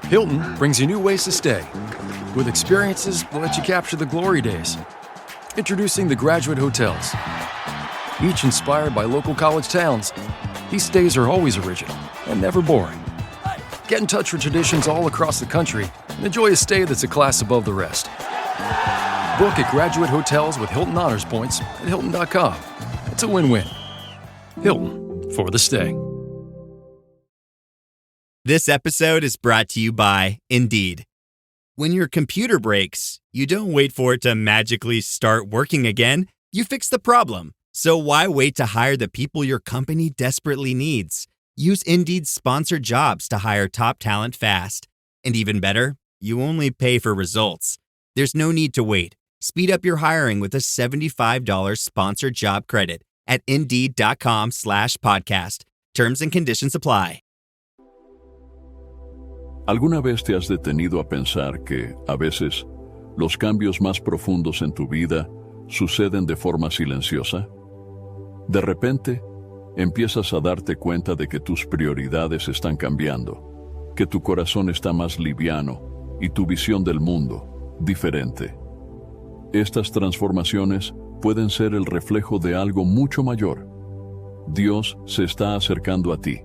Hilton brings you new ways to stay, with experiences that let you capture the glory days. Introducing the Graduate Hotels. Each inspired by local college towns, these stays are always original and never boring. Get in touch with traditions all across the country and enjoy a stay that's a class above the rest. Book at Graduate Hotels with Hilton Honors Points at Hilton.com. It's a win-win. Hilton, for the stay. This episode is brought to you by Indeed. When your computer breaks, you don't wait for it to magically start working again. You fix the problem. So why wait to hire the people your company desperately needs? Use Indeed's sponsored jobs to hire top talent fast. And even better, you only pay for results. There's no need to wait. Speed up your hiring with a $75 sponsored job credit at Indeed.com/podcast. Terms and conditions apply. ¿Alguna vez te has detenido a pensar que, a veces, los cambios más profundos en tu vida suceden de forma silenciosa? De repente, empiezas a darte cuenta de que tus prioridades están cambiando, que tu corazón está más liviano y tu visión del mundo diferente. Estas transformaciones pueden ser el reflejo de algo mucho mayor. Dios se está acercando a ti.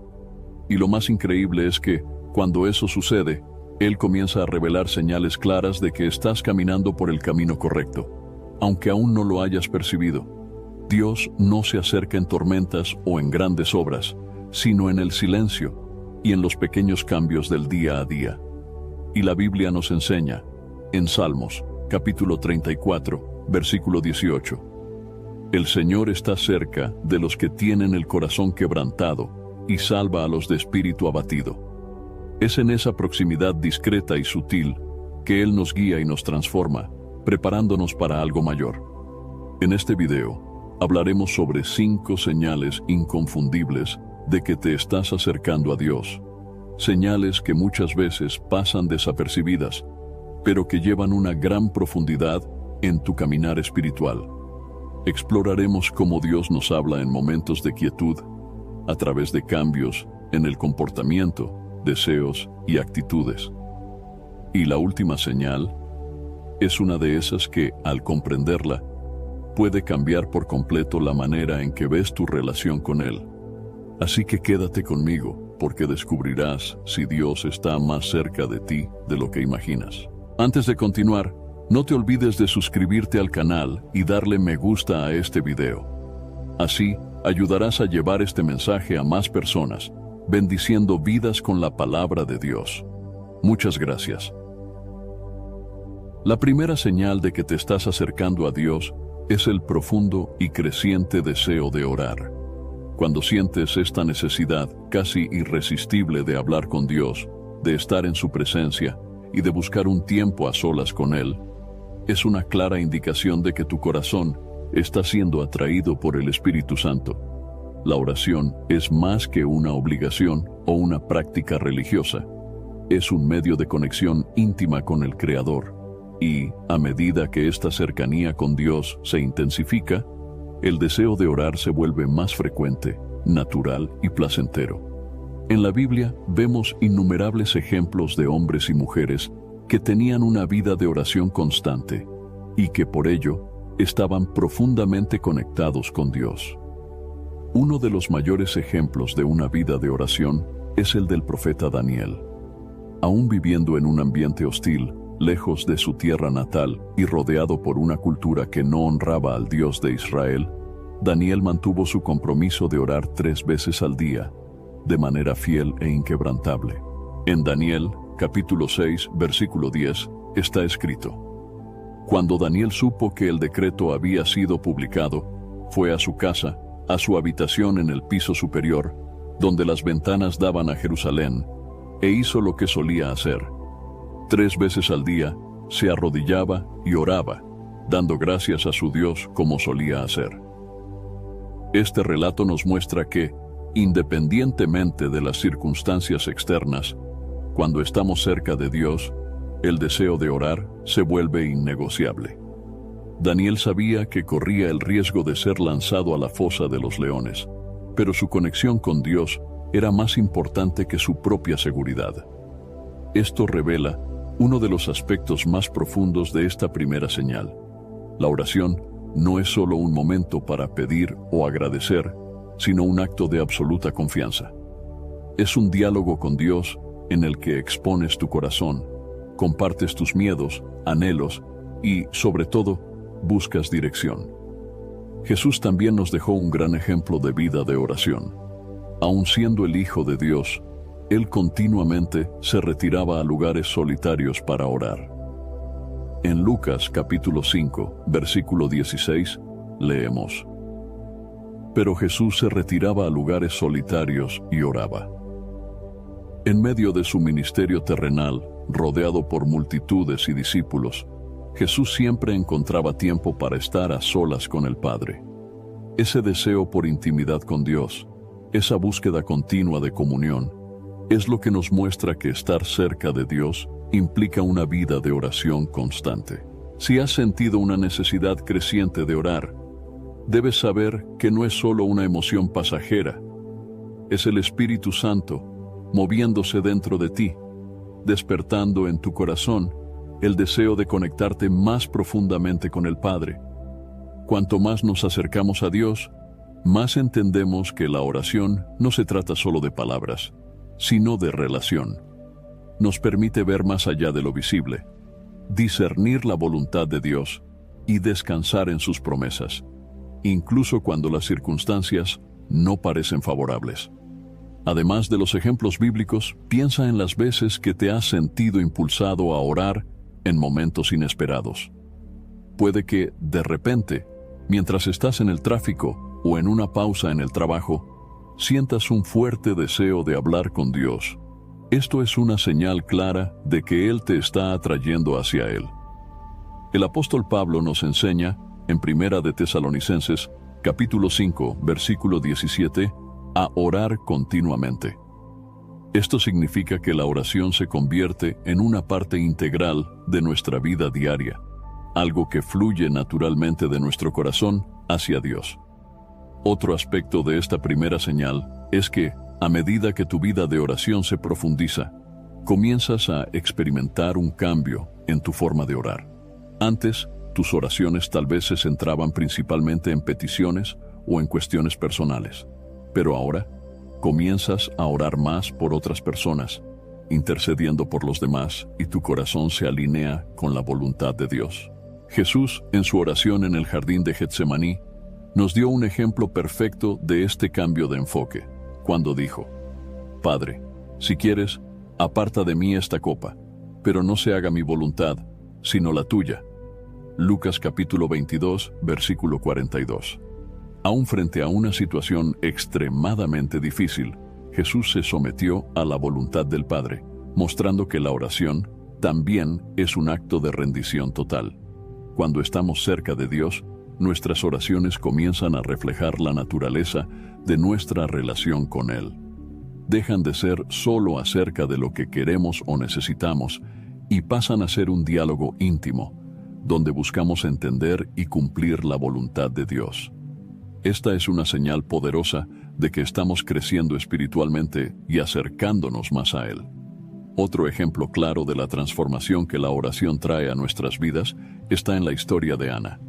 Y lo más increíble es que, cuando eso sucede, Él comienza a revelar señales claras de que estás caminando por el camino correcto, aunque aún no lo hayas percibido. Dios no se acerca en tormentas o en grandes obras, sino en el silencio y en los pequeños cambios del día a día. Y la Biblia nos enseña, en Salmos, capítulo 34, versículo 18, El Señor está cerca de los que tienen el corazón quebrantado y salva a los de espíritu abatido. Es en esa proximidad discreta y sutil que Él nos guía y nos transforma, preparándonos para algo mayor. En este video, hablaremos sobre 5 señales inconfundibles de que te estás acercando a Dios. Señales que muchas veces pasan desapercibidas, pero que llevan una gran profundidad en tu caminar espiritual. Exploraremos cómo Dios nos habla en momentos de quietud, a través de cambios en el comportamiento, deseos y actitudes. Y la última señal es una de esas que, al comprenderla, puede cambiar por completo la manera en que ves tu relación con Él. Así que quédate conmigo, porque descubrirás si Dios está más cerca de ti de lo que imaginas. Antes de continuar, no te olvides de suscribirte al canal y darle me gusta a este video. Así, ayudarás a llevar este mensaje a más personas, bendiciendo vidas con la palabra de Dios. Muchas gracias. La primera señal de que te estás acercando a Dios es el profundo y creciente deseo de orar. Cuando sientes esta necesidad casi irresistible de hablar con Dios, de estar en su presencia y de buscar un tiempo a solas con Él, es una clara indicación de que tu corazón está siendo atraído por el Espíritu Santo. La oración es más que una obligación o una práctica religiosa. Es un medio de conexión íntima con el Creador. Y, a medida que esta cercanía con Dios se intensifica, el deseo de orar se vuelve más frecuente, natural y placentero. En la Biblia vemos innumerables ejemplos de hombres y mujeres que tenían una vida de oración constante y que por ello estaban profundamente conectados con Dios. Uno de los mayores ejemplos de una vida de oración es el del profeta Daniel. Aún viviendo en un ambiente hostil, lejos de su tierra natal y rodeado por una cultura que no honraba al Dios de Israel, Daniel mantuvo su compromiso de orar 3 veces al día, de manera fiel e inquebrantable. En Daniel, capítulo 6, versículo 10, está escrito: Cuando Daniel supo que el decreto había sido publicado, fue a su casa, a su habitación en el piso superior, donde las ventanas daban a Jerusalén, e hizo lo que solía hacer. 3 veces al día se arrodillaba y oraba, dando gracias a su Dios como solía hacer. Este relato nos muestra que, independientemente de las circunstancias externas, cuando estamos cerca de Dios, el deseo de orar se vuelve innegociable. Daniel sabía que corría el riesgo de ser lanzado a la fosa de los leones, pero su conexión con Dios era más importante que su propia seguridad. Esto revela uno de los aspectos más profundos de esta primera señal. La oración no es solo un momento para pedir o agradecer, sino un acto de absoluta confianza. Es un diálogo con Dios en el que expones tu corazón, compartes tus miedos, anhelos y, sobre todo, buscas dirección. Jesús también nos dejó un gran ejemplo de vida de oración. Aun siendo el Hijo de Dios, Él continuamente se retiraba a lugares solitarios para orar. En Lucas capítulo 5, versículo 16, leemos: Pero Jesús se retiraba a lugares solitarios y oraba. En medio de su ministerio terrenal, rodeado por multitudes y discípulos, Jesús siempre encontraba tiempo para estar a solas con el Padre. Ese deseo por intimidad con Dios, esa búsqueda continua de comunión, es lo que nos muestra que estar cerca de Dios implica una vida de oración constante. Si has sentido una necesidad creciente de orar, debes saber que no es solo una emoción pasajera, es el Espíritu Santo moviéndose dentro de ti, despertando en tu corazón el deseo de conectarte más profundamente con el Padre. Cuanto más nos acercamos a Dios, más entendemos que la oración no se trata solo de palabras, sino de relación. Nos permite ver más allá de lo visible, discernir la voluntad de Dios y descansar en sus promesas, incluso cuando las circunstancias no parecen favorables. Además de los ejemplos bíblicos, piensa en las veces que te has sentido impulsado a orar en momentos inesperados. Puede que, de repente, mientras estás en el tráfico o en una pausa en el trabajo, sientas un fuerte deseo de hablar con Dios. Esto es una señal clara de que Él te está atrayendo hacia Él. El apóstol Pablo nos enseña, en Primera de Tesalonicenses, capítulo 5, versículo 17, a orar continuamente. Esto significa que la oración se convierte en una parte integral de nuestra vida diaria, algo que fluye naturalmente de nuestro corazón hacia Dios. Otro aspecto de esta primera señal es que, a medida que tu vida de oración se profundiza, comienzas a experimentar un cambio en tu forma de orar. Antes, tus oraciones tal vez se centraban principalmente en peticiones o en cuestiones personales, pero ahora comienzas a orar más por otras personas, intercediendo por los demás, y tu corazón se alinea con la voluntad de Dios. Jesús, en su oración en el jardín de Getsemaní, nos dio un ejemplo perfecto de este cambio de enfoque, cuando dijo: Padre, si quieres, aparta de mí esta copa, pero no se haga mi voluntad, sino la tuya. Lucas capítulo 22, versículo 42. Aún frente a una situación extremadamente difícil, Jesús se sometió a la voluntad del Padre, mostrando que la oración también es un acto de rendición total. Cuando estamos cerca de Dios, nuestras oraciones comienzan a reflejar la naturaleza de nuestra relación con Él. Dejan de ser solo acerca de lo que queremos o necesitamos y pasan a ser un diálogo íntimo, donde buscamos entender y cumplir la voluntad de Dios. Esta es una señal poderosa de que estamos creciendo espiritualmente y acercándonos más a Él. Otro ejemplo claro de la transformación que la oración trae a nuestras vidas está en la historia de Ana,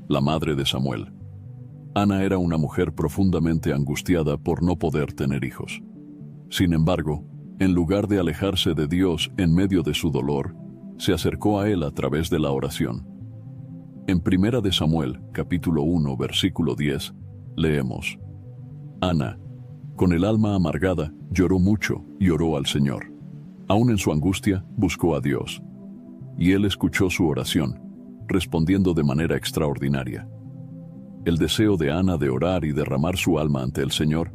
la madre de Samuel. Ana era una mujer profundamente angustiada por no poder tener hijos. Sin embargo, en lugar de alejarse de Dios en medio de su dolor, se acercó a Él a través de la oración. En Primera de Samuel, capítulo 1, versículo 10, leemos: Ana, con el alma amargada, lloró mucho y oró al Señor. Aún en su angustia, buscó a Dios. Y Él escuchó su oración, respondiendo de manera extraordinaria. El deseo de Ana de orar y derramar su alma ante el Señor,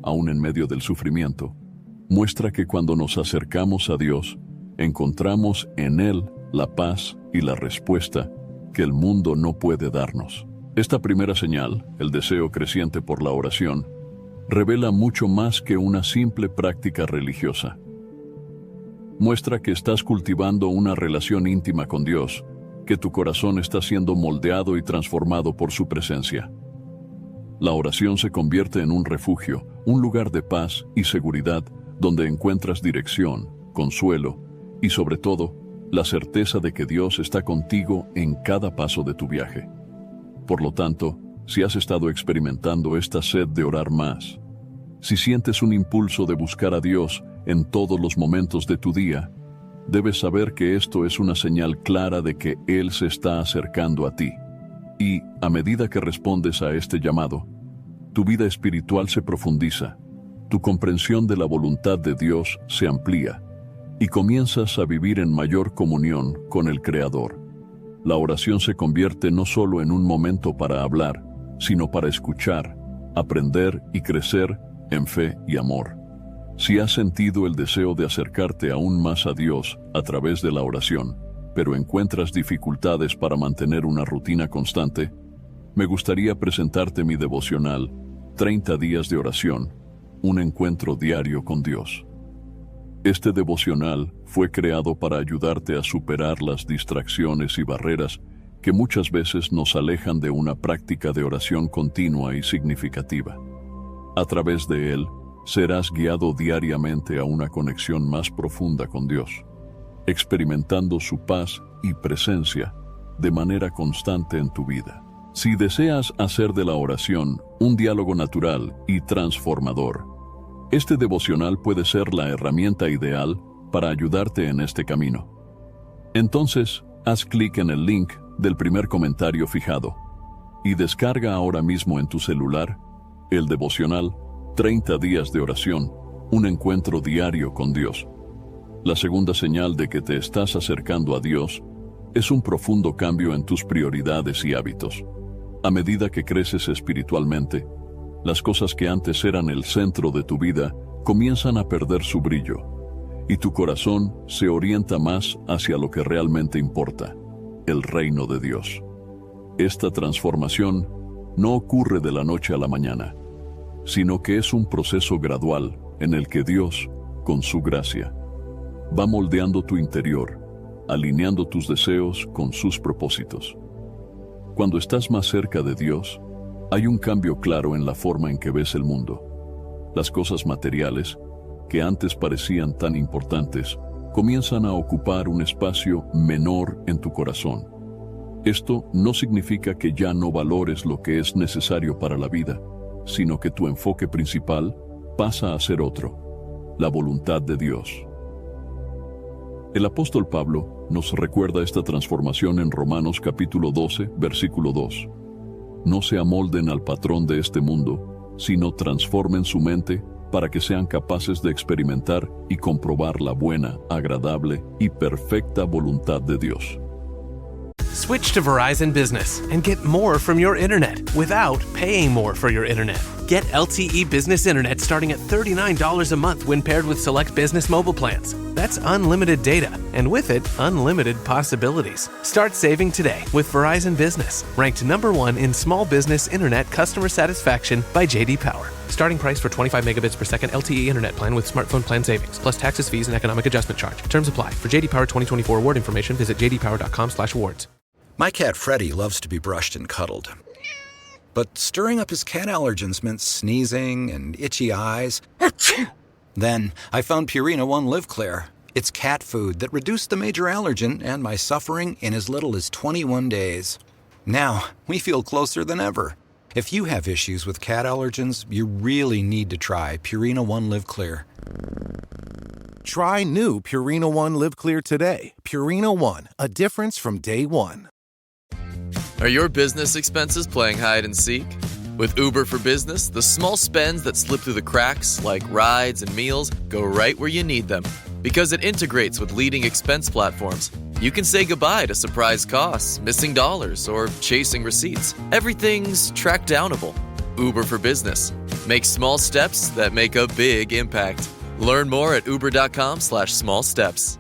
aún en medio del sufrimiento, muestra que cuando nos acercamos a Dios, encontramos en Él la paz y la respuesta que el mundo no puede darnos. Esta primera señal, el deseo creciente por la oración, revela mucho más que una simple práctica religiosa. Muestra que estás cultivando una relación íntima con Dios, que tu corazón está siendo moldeado y transformado por su presencia. La oración se convierte en un refugio, un lugar de paz y seguridad donde encuentras dirección, consuelo y sobre todo, la certeza de que Dios está contigo en cada paso de tu viaje. Por lo tanto, si has estado experimentando esta sed de orar más, si sientes un impulso de buscar a Dios en todos los momentos de tu día, debes saber que esto es una señal clara de que Él se está acercando a ti. Y, a medida que respondes a este llamado, tu vida espiritual se profundiza, tu comprensión de la voluntad de Dios se amplía y comienzas a vivir en mayor comunión con el Creador. La oración se convierte no solo en un momento para hablar, sino para escuchar, aprender y crecer en fe y amor. Si has sentido el deseo de acercarte aún más a Dios a través de la oración, pero encuentras dificultades para mantener una rutina constante, me gustaría presentarte mi devocional 30 días de oración, un encuentro diario con Dios. Este devocional fue creado para ayudarte a superar las distracciones y barreras que muchas veces nos alejan de una práctica de oración continua y significativa. A través de él, serás guiado diariamente a una conexión más profunda con Dios, experimentando su paz y presencia de manera constante en tu vida. Si deseas hacer de la oración un diálogo natural y transformador, este devocional puede ser la herramienta ideal para ayudarte en este camino. Entonces, haz clic en el link del primer comentario fijado y descarga ahora mismo en tu celular el devocional 30 días de oración, un encuentro diario con Dios. La segunda señal de que te estás acercando a Dios es un profundo cambio en tus prioridades y hábitos. A medida que creces espiritualmente, las cosas que antes eran el centro de tu vida comienzan a perder su brillo, y tu corazón se orienta más hacia lo que realmente importa, el reino de Dios. Esta transformación no ocurre de la noche a la mañana, sino que es un proceso gradual en el que Dios, con su gracia, va moldeando tu interior, alineando tus deseos con sus propósitos. Cuando estás más cerca de Dios, hay un cambio claro en la forma en que ves el mundo. Las cosas materiales, que antes parecían tan importantes, comienzan a ocupar un espacio menor en tu corazón. Esto no significa que ya no valores lo que es necesario para la vida, sino que tu enfoque principal pasa a ser otro, la voluntad de Dios. El apóstol Pablo nos recuerda esta transformación en Romanos capítulo 12, versículo 2. No se amolden al patrón de este mundo, sino transformen su mente para que sean capaces de experimentar y comprobar la buena, agradable y perfecta voluntad de Dios. Switch to Verizon Business and get more from your internet without paying more for your internet. Get LTE Business Internet starting at $39 a month when paired with select business mobile plans. That's unlimited data, and with it, unlimited possibilities. Start saving today with Verizon Business, ranked #1 in small business internet customer satisfaction by J.D. Power. Starting price for 25 megabits per second LTE internet plan with smartphone plan savings, plus taxes, fees, and economic adjustment charge. Terms apply. For J.D. Power 2024 award information, visit jdpower.com/awards. My cat Freddie loves to be brushed and cuddled. But stirring up his cat allergens meant sneezing and itchy eyes. Then I found Purina One Live Clear. It's cat food that reduced the major allergen and my suffering in as little as 21 days. Now, we feel closer than ever. If you have issues with cat allergens, you really need to try Purina One Live Clear. Try new Purina One Live Clear today. Purina One, a difference from day one. Are your business expenses playing hide and seek? With Uber for Business, the small spends that slip through the cracks, like rides and meals, go right where you need them. Because it integrates with leading expense platforms, you can say goodbye to surprise costs, missing dollars, or chasing receipts. Everything's track downable. Uber for Business. Make small steps that make a big impact. Learn more at uber.com/small steps.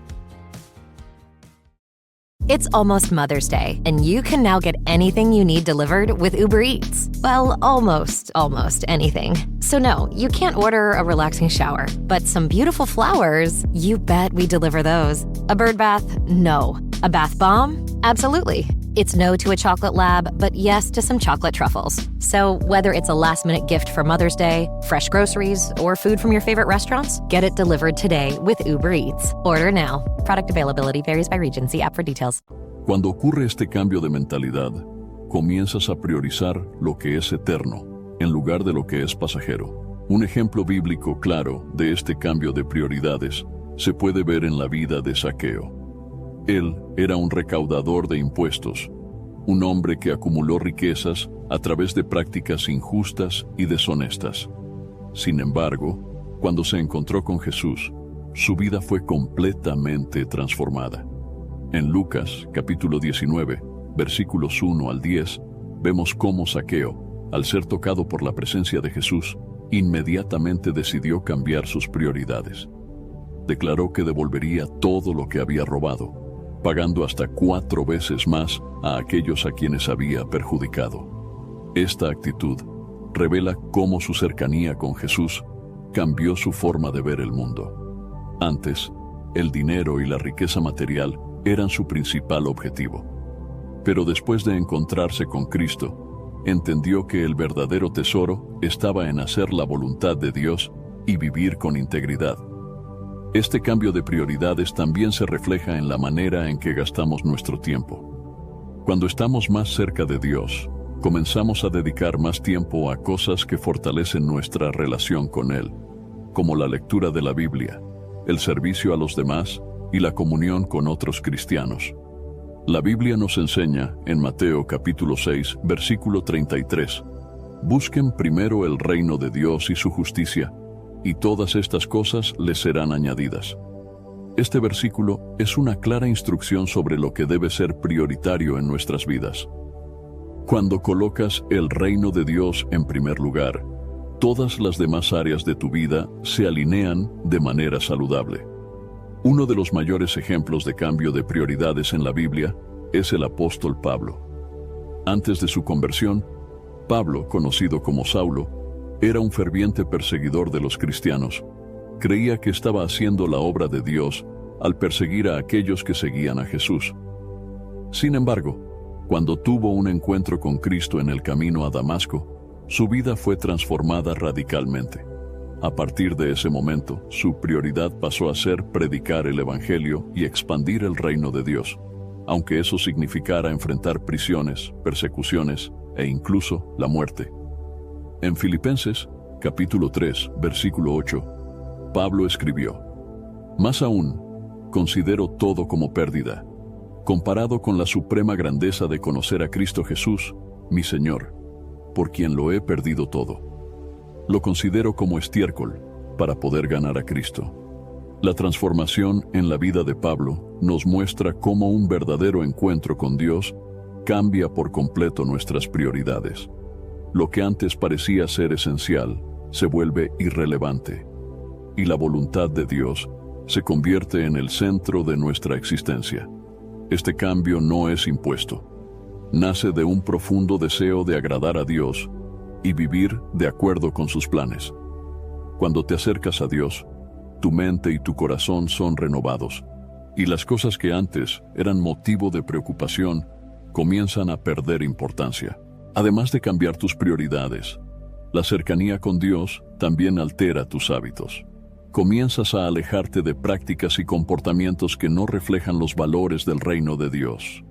It's almost Mother's Day, and you can now get anything you need delivered with Uber Eats. Well, almost anything. So no, you can't order a relaxing shower, but some beautiful flowers, you bet we deliver those. A bird bath? No. A bath bomb? Absolutely. It's no to a chocolate lab, but yes to some chocolate truffles. So whether it's a last-minute gift for Mother's Day, fresh groceries, or food from your favorite restaurants, get it delivered today with Uber Eats. Order now. Product availability varies by region. See app for details. Cuando ocurre este cambio de mentalidad, comienzas a priorizar lo que es eterno en lugar de lo que es pasajero. Un ejemplo bíblico claro de este cambio de prioridades se puede ver en la vida de Zaqueo. Él era un recaudador de impuestos, un hombre que acumuló riquezas a través de prácticas injustas y deshonestas. Sin embargo, cuando se encontró con Jesús, su vida fue completamente transformada. En Lucas, capítulo 19, versículos 1 al 10, vemos cómo Zaqueo, al ser tocado por la presencia de Jesús, inmediatamente decidió cambiar sus prioridades. Declaró que devolvería todo lo que había robado, pagando hasta 4 veces más a aquellos a quienes había perjudicado. Esta actitud revela cómo su cercanía con Jesús cambió su forma de ver el mundo. Antes, el dinero y la riqueza material eran su principal objetivo. Pero después de encontrarse con Cristo, entendió que el verdadero tesoro estaba en hacer la voluntad de Dios y vivir con integridad. Este cambio de prioridades también se refleja en la manera en que gastamos nuestro tiempo. Cuando estamos más cerca de Dios, comenzamos a dedicar más tiempo a cosas que fortalecen nuestra relación con Él, como la lectura de la Biblia, el servicio a los demás y la comunión con otros cristianos. La Biblia nos enseña, en Mateo capítulo 6, versículo 33, «Busquen primero el reino de Dios y su justicia, y todas estas cosas les serán añadidas». Este versículo es una clara instrucción sobre lo que debe ser prioritario en nuestras vidas. Cuando colocas el reino de Dios en primer lugar, todas las demás áreas de tu vida se alinean de manera saludable. Uno de los mayores ejemplos de cambio de prioridades en la Biblia es el apóstol Pablo. Antes de su conversión, Pablo, conocido como Saulo, era un ferviente perseguidor de los cristianos. Creía que estaba haciendo la obra de Dios al perseguir a aquellos que seguían a Jesús. Sin embargo, cuando tuvo un encuentro con Cristo en el camino a Damasco, su vida fue transformada radicalmente. A partir de ese momento, su prioridad pasó a ser predicar el Evangelio y expandir el reino de Dios, aunque eso significara enfrentar prisiones, persecuciones e incluso la muerte. En Filipenses, capítulo 3, versículo 8, Pablo escribió: «Más aún, considero todo como pérdida, comparado con la suprema grandeza de conocer a Cristo Jesús, mi Señor, por quien lo he perdido todo. Lo considero como estiércol para poder ganar a Cristo». La transformación en la vida de Pablo nos muestra cómo un verdadero encuentro con Dios cambia por completo nuestras prioridades. Lo que antes parecía ser esencial se vuelve irrelevante, y la voluntad de Dios se convierte en el centro de nuestra existencia. Este cambio no es impuesto. Nace de un profundo deseo de agradar a Dios y vivir de acuerdo con sus planes. Cuando te acercas a Dios, tu mente y tu corazón son renovados, y las cosas que antes eran motivo de preocupación comienzan a perder importancia. Además de cambiar tus prioridades, la cercanía con Dios también altera tus hábitos. Comienzas a alejarte de prácticas y comportamientos que no reflejan los valores del reino de Dios.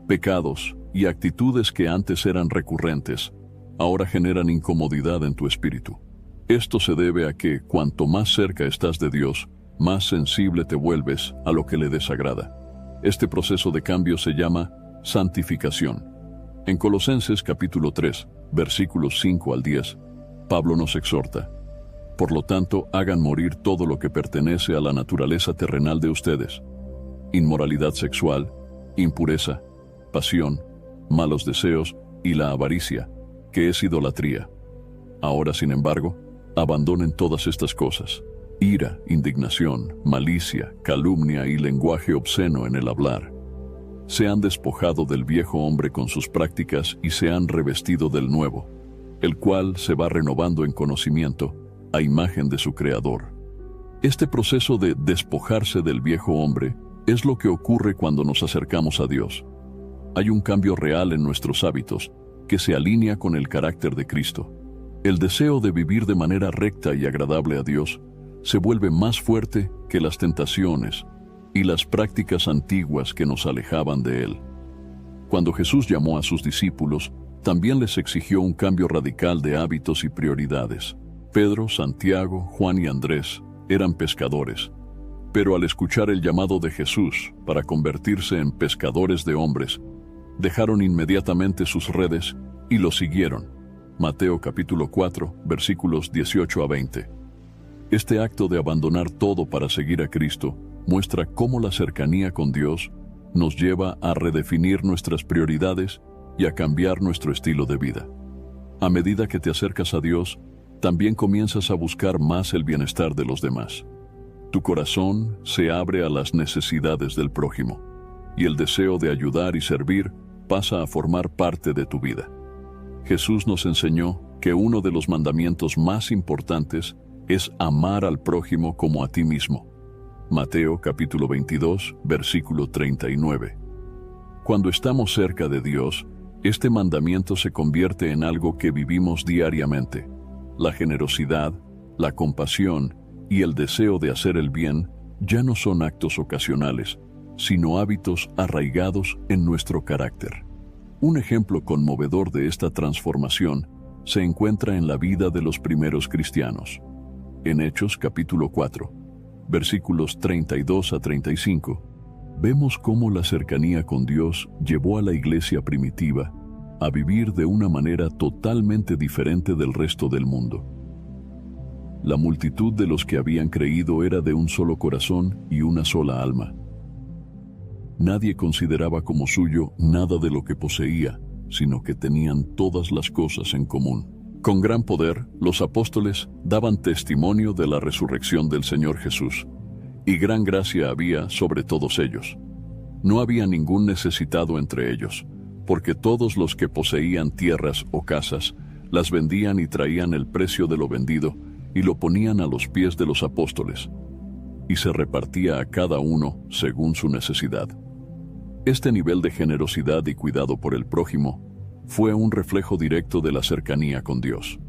Pecados y actitudes que antes eran recurrentes, ahora generan incomodidad en tu espíritu. Esto se debe a que, cuanto más cerca estás de Dios, más sensible te vuelves a lo que le desagrada. Este proceso de cambio se llama santificación. En Colosenses capítulo 3, versículos 5 al 10, Pablo nos exhorta: «Por lo tanto, hagan morir todo lo que pertenece a la naturaleza terrenal de ustedes: inmoralidad sexual, impureza, pasión, malos deseos y la avaricia, que es idolatría. Ahora, sin embargo, abandonen todas estas cosas: ira, indignación, malicia, calumnia y lenguaje obsceno en el hablar. Se han despojado del viejo hombre con sus prácticas y se han revestido del nuevo, el cual se va renovando en conocimiento a imagen de su Creador». Este proceso de despojarse del viejo hombre es lo que ocurre cuando nos acercamos a Dios. hay un cambio real en nuestros hábitos que se alinea con el carácter de Cristo. El deseo de vivir de manera recta y agradable a Dios se vuelve más fuerte que las tentaciones y las prácticas antiguas que nos alejaban de Él. Cuando Jesús llamó a sus discípulos, también les exigió un cambio radical de hábitos y prioridades. Pedro, Santiago, Juan y Andrés eran pescadores, pero al escuchar el llamado de Jesús para convertirse en pescadores de hombres, dejaron inmediatamente sus redes y lo siguieron. Mateo capítulo 4, versículos 18 a 20. Este acto de abandonar todo para seguir a Cristo muestra cómo la cercanía con Dios nos lleva a redefinir nuestras prioridades y a cambiar nuestro estilo de vida. A medida que te acercas a Dios, también comienzas a buscar más el bienestar de los demás. Tu corazón se abre a las necesidades del prójimo, y el deseo de ayudar y servir pasa a formar parte de tu vida. Jesús nos enseñó que uno de los mandamientos más importantes es amar al prójimo como a ti mismo. Mateo capítulo 22, versículo 39. Cuando estamos cerca de Dios, este mandamiento se convierte en algo que vivimos diariamente. La generosidad, la compasión y el deseo de hacer el bien ya no son actos ocasionales, sino hábitos arraigados en nuestro carácter. Un ejemplo conmovedor de esta transformación se encuentra en la vida de los primeros cristianos. En Hechos capítulo 4, versículos 32 a 35, vemos cómo la cercanía con Dios llevó a la iglesia primitiva a vivir de una manera totalmente diferente del resto del mundo. La multitud de los que habían creído era de un solo corazón y una sola alma. Nadie consideraba como suyo nada de lo que poseía, sino que tenían todas las cosas en común. Con gran poder, los apóstoles daban testimonio de la resurrección del Señor Jesús, y gran gracia había sobre todos ellos. No había ningún necesitado entre ellos, porque todos los que poseían tierras o casas las vendían y traían el precio de lo vendido y lo ponían a los pies de los apóstoles, y se repartía a cada uno según su necesidad. Este nivel de generosidad y cuidado por el prójimo fue un reflejo directo de la cercanía con Dios.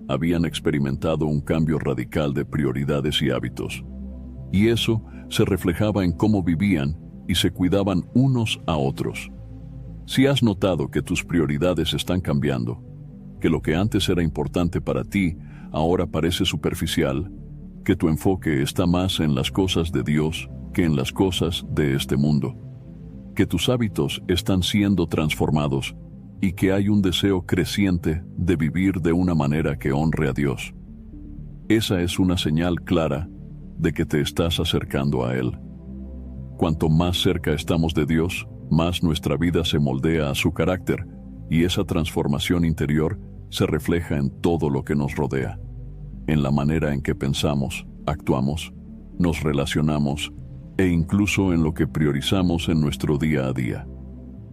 Habían experimentado un cambio radical de prioridades y hábitos, y eso se reflejaba en cómo vivían y se cuidaban unos a otros. Si has notado que tus prioridades están cambiando, que lo que antes era importante para ti ahora parece superficial, que tu enfoque está más en las cosas de Dios que en las cosas de este mundo, que tus hábitos están siendo transformados y que hay un deseo creciente de vivir de una manera que honre a Dios. Esa es una señal clara de que te estás acercando a Él. Cuanto más cerca estamos de Dios, más nuestra vida se moldea a su carácter, y esa transformación interior se refleja en todo lo que nos rodea, en la manera en que pensamos, actuamos, nos relacionamos e incluso en lo que priorizamos en nuestro día a día.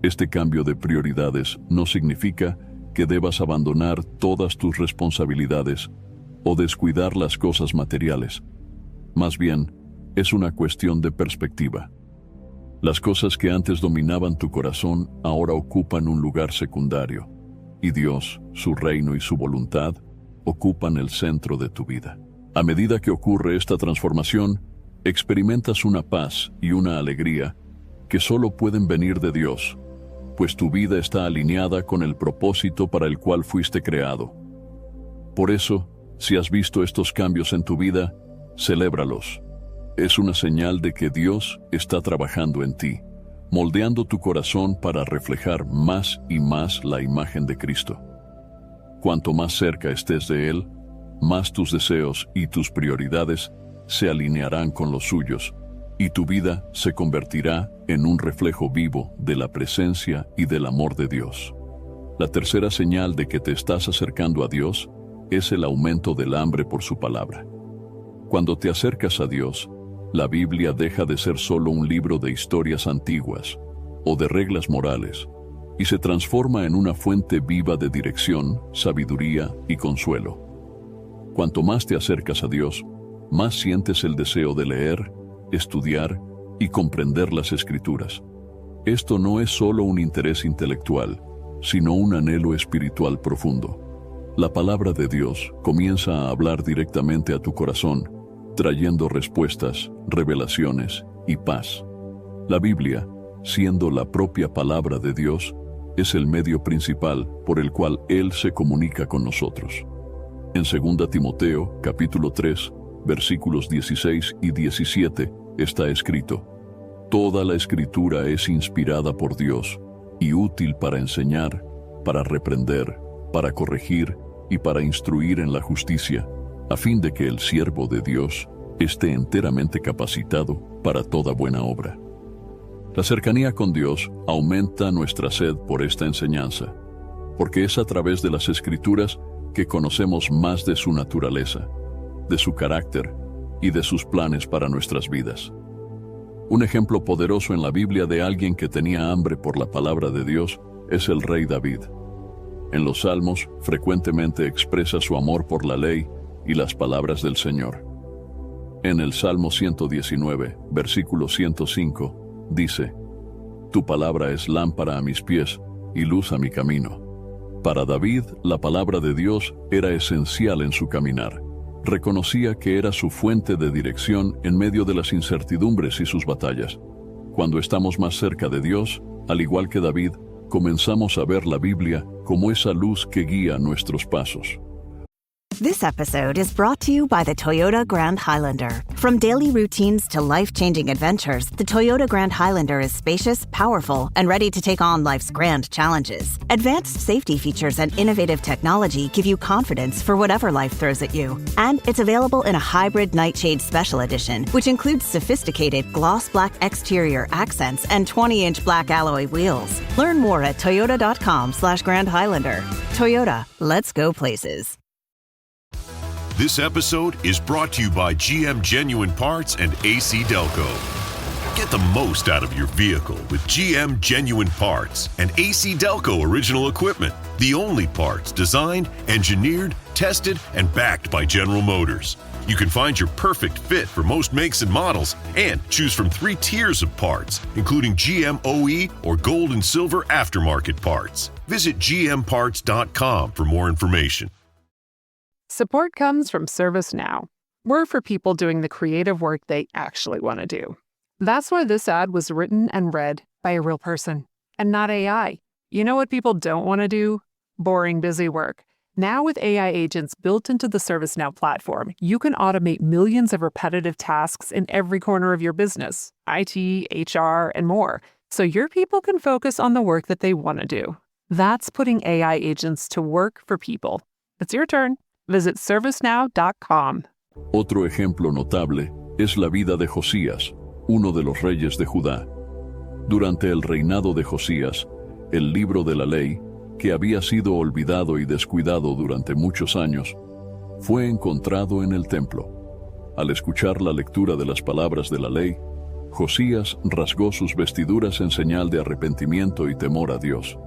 Este cambio de prioridades no significa que debas abandonar todas tus responsabilidades o descuidar las cosas materiales. Más bien, es una cuestión de perspectiva. Las cosas que antes dominaban tu corazón ahora ocupan un lugar secundario, y Dios, su reino y su voluntad ocupan el centro de tu vida. A medida que ocurre esta transformación, experimentas una paz y una alegría que solo pueden venir de Dios, pues tu vida está alineada con el propósito para el cual fuiste creado. Por eso, si has visto estos cambios en tu vida, celébralos. Es una señal de que Dios está trabajando en ti, moldeando tu corazón para reflejar más y más la imagen de Cristo. Cuanto más cerca estés de Él, más tus deseos y tus prioridades se alinearán con los suyos, y tu vida se convertirá en un reflejo vivo de la presencia y del amor de Dios. La tercera señal de que te estás acercando a Dios es el aumento del hambre por su palabra. Cuando te acercas a Dios, la Biblia deja de ser solo un libro de historias antiguas o de reglas morales y se transforma en una fuente viva de dirección, sabiduría y consuelo. Cuanto más te acercas a Dios, más sientes el deseo de leer, estudiar y comprender las Escrituras. Esto no es solo un interés intelectual, sino un anhelo espiritual profundo. La palabra de Dios comienza a hablar directamente a tu corazón, trayendo respuestas, revelaciones y paz. La Biblia, siendo la propia palabra de Dios, es el medio principal por el cual Él se comunica con nosotros. En 2 Timoteo, capítulo 3, versículos 16 y 17, está escrito: Toda la Escritura es inspirada por Dios y útil para enseñar, para reprender, para corregir y para instruir en la justicia, a fin de que el siervo de Dios esté enteramente capacitado para toda buena obra. La cercanía con Dios aumenta nuestra sed por esta enseñanza, porque es a través de las Escrituras que conocemos más de su naturaleza, de su carácter y de sus planes para nuestras vidas. Un ejemplo poderoso en la Biblia de alguien que tenía hambre por la palabra de Dios es el rey David. En los Salmos frecuentemente expresa su amor por la ley y las palabras del Señor. En el Salmo 119, versículo 105, dice: Tu palabra es lámpara a mis pies y luz a mi camino. Para David, la palabra de Dios era esencial en su caminar. Reconocía que era su fuente de dirección en medio de las incertidumbres y sus batallas. Cuando estamos más cerca de Dios, al igual que David, comenzamos a ver la Biblia como esa luz que guía nuestros pasos. This episode is brought to you by the Toyota Grand Highlander. From daily routines to life-changing adventures, the Toyota Grand Highlander is spacious, powerful, and ready to take on life's grand challenges. Advanced safety features and innovative technology give you confidence for whatever life throws at you. And it's available in a hybrid Nightshade Special Edition, which includes sophisticated gloss black exterior accents and 20-inch black alloy wheels. Learn more at toyota.com/Grand Highlander. Toyota, let's go places. This episode is brought to you by GM Genuine Parts and AC Delco. Get the most out of your vehicle with GM Genuine Parts and AC Delco original equipment. The only parts designed, engineered, tested, and backed by General Motors. You can find your perfect fit for most makes and models and choose from 3 tiers of parts, including GM OE or gold and silver aftermarket parts. Visit gmparts.com for more information. Support comes from ServiceNow. We're for people doing the creative work they actually want to do. That's why this ad was written and read by a real person and not AI. You know what people don't want to do? Boring, busy work. Now with AI agents built into the ServiceNow platform, you can automate millions of repetitive tasks in every corner of your business, IT, HR, and more, so your people can focus on the work that they want to do. That's putting AI agents to work for people. It's your turn. Visit servicenow.com. Otro ejemplo notable es la vida de Josías, uno de los reyes de Judá. Durante el reinado de Josías, el libro de la ley, que había sido olvidado y descuidado durante muchos años, fue encontrado en el templo. Al escuchar la lectura de las palabras de la ley, Josías rasgó sus vestiduras en señal de arrepentimiento y temor a Dios.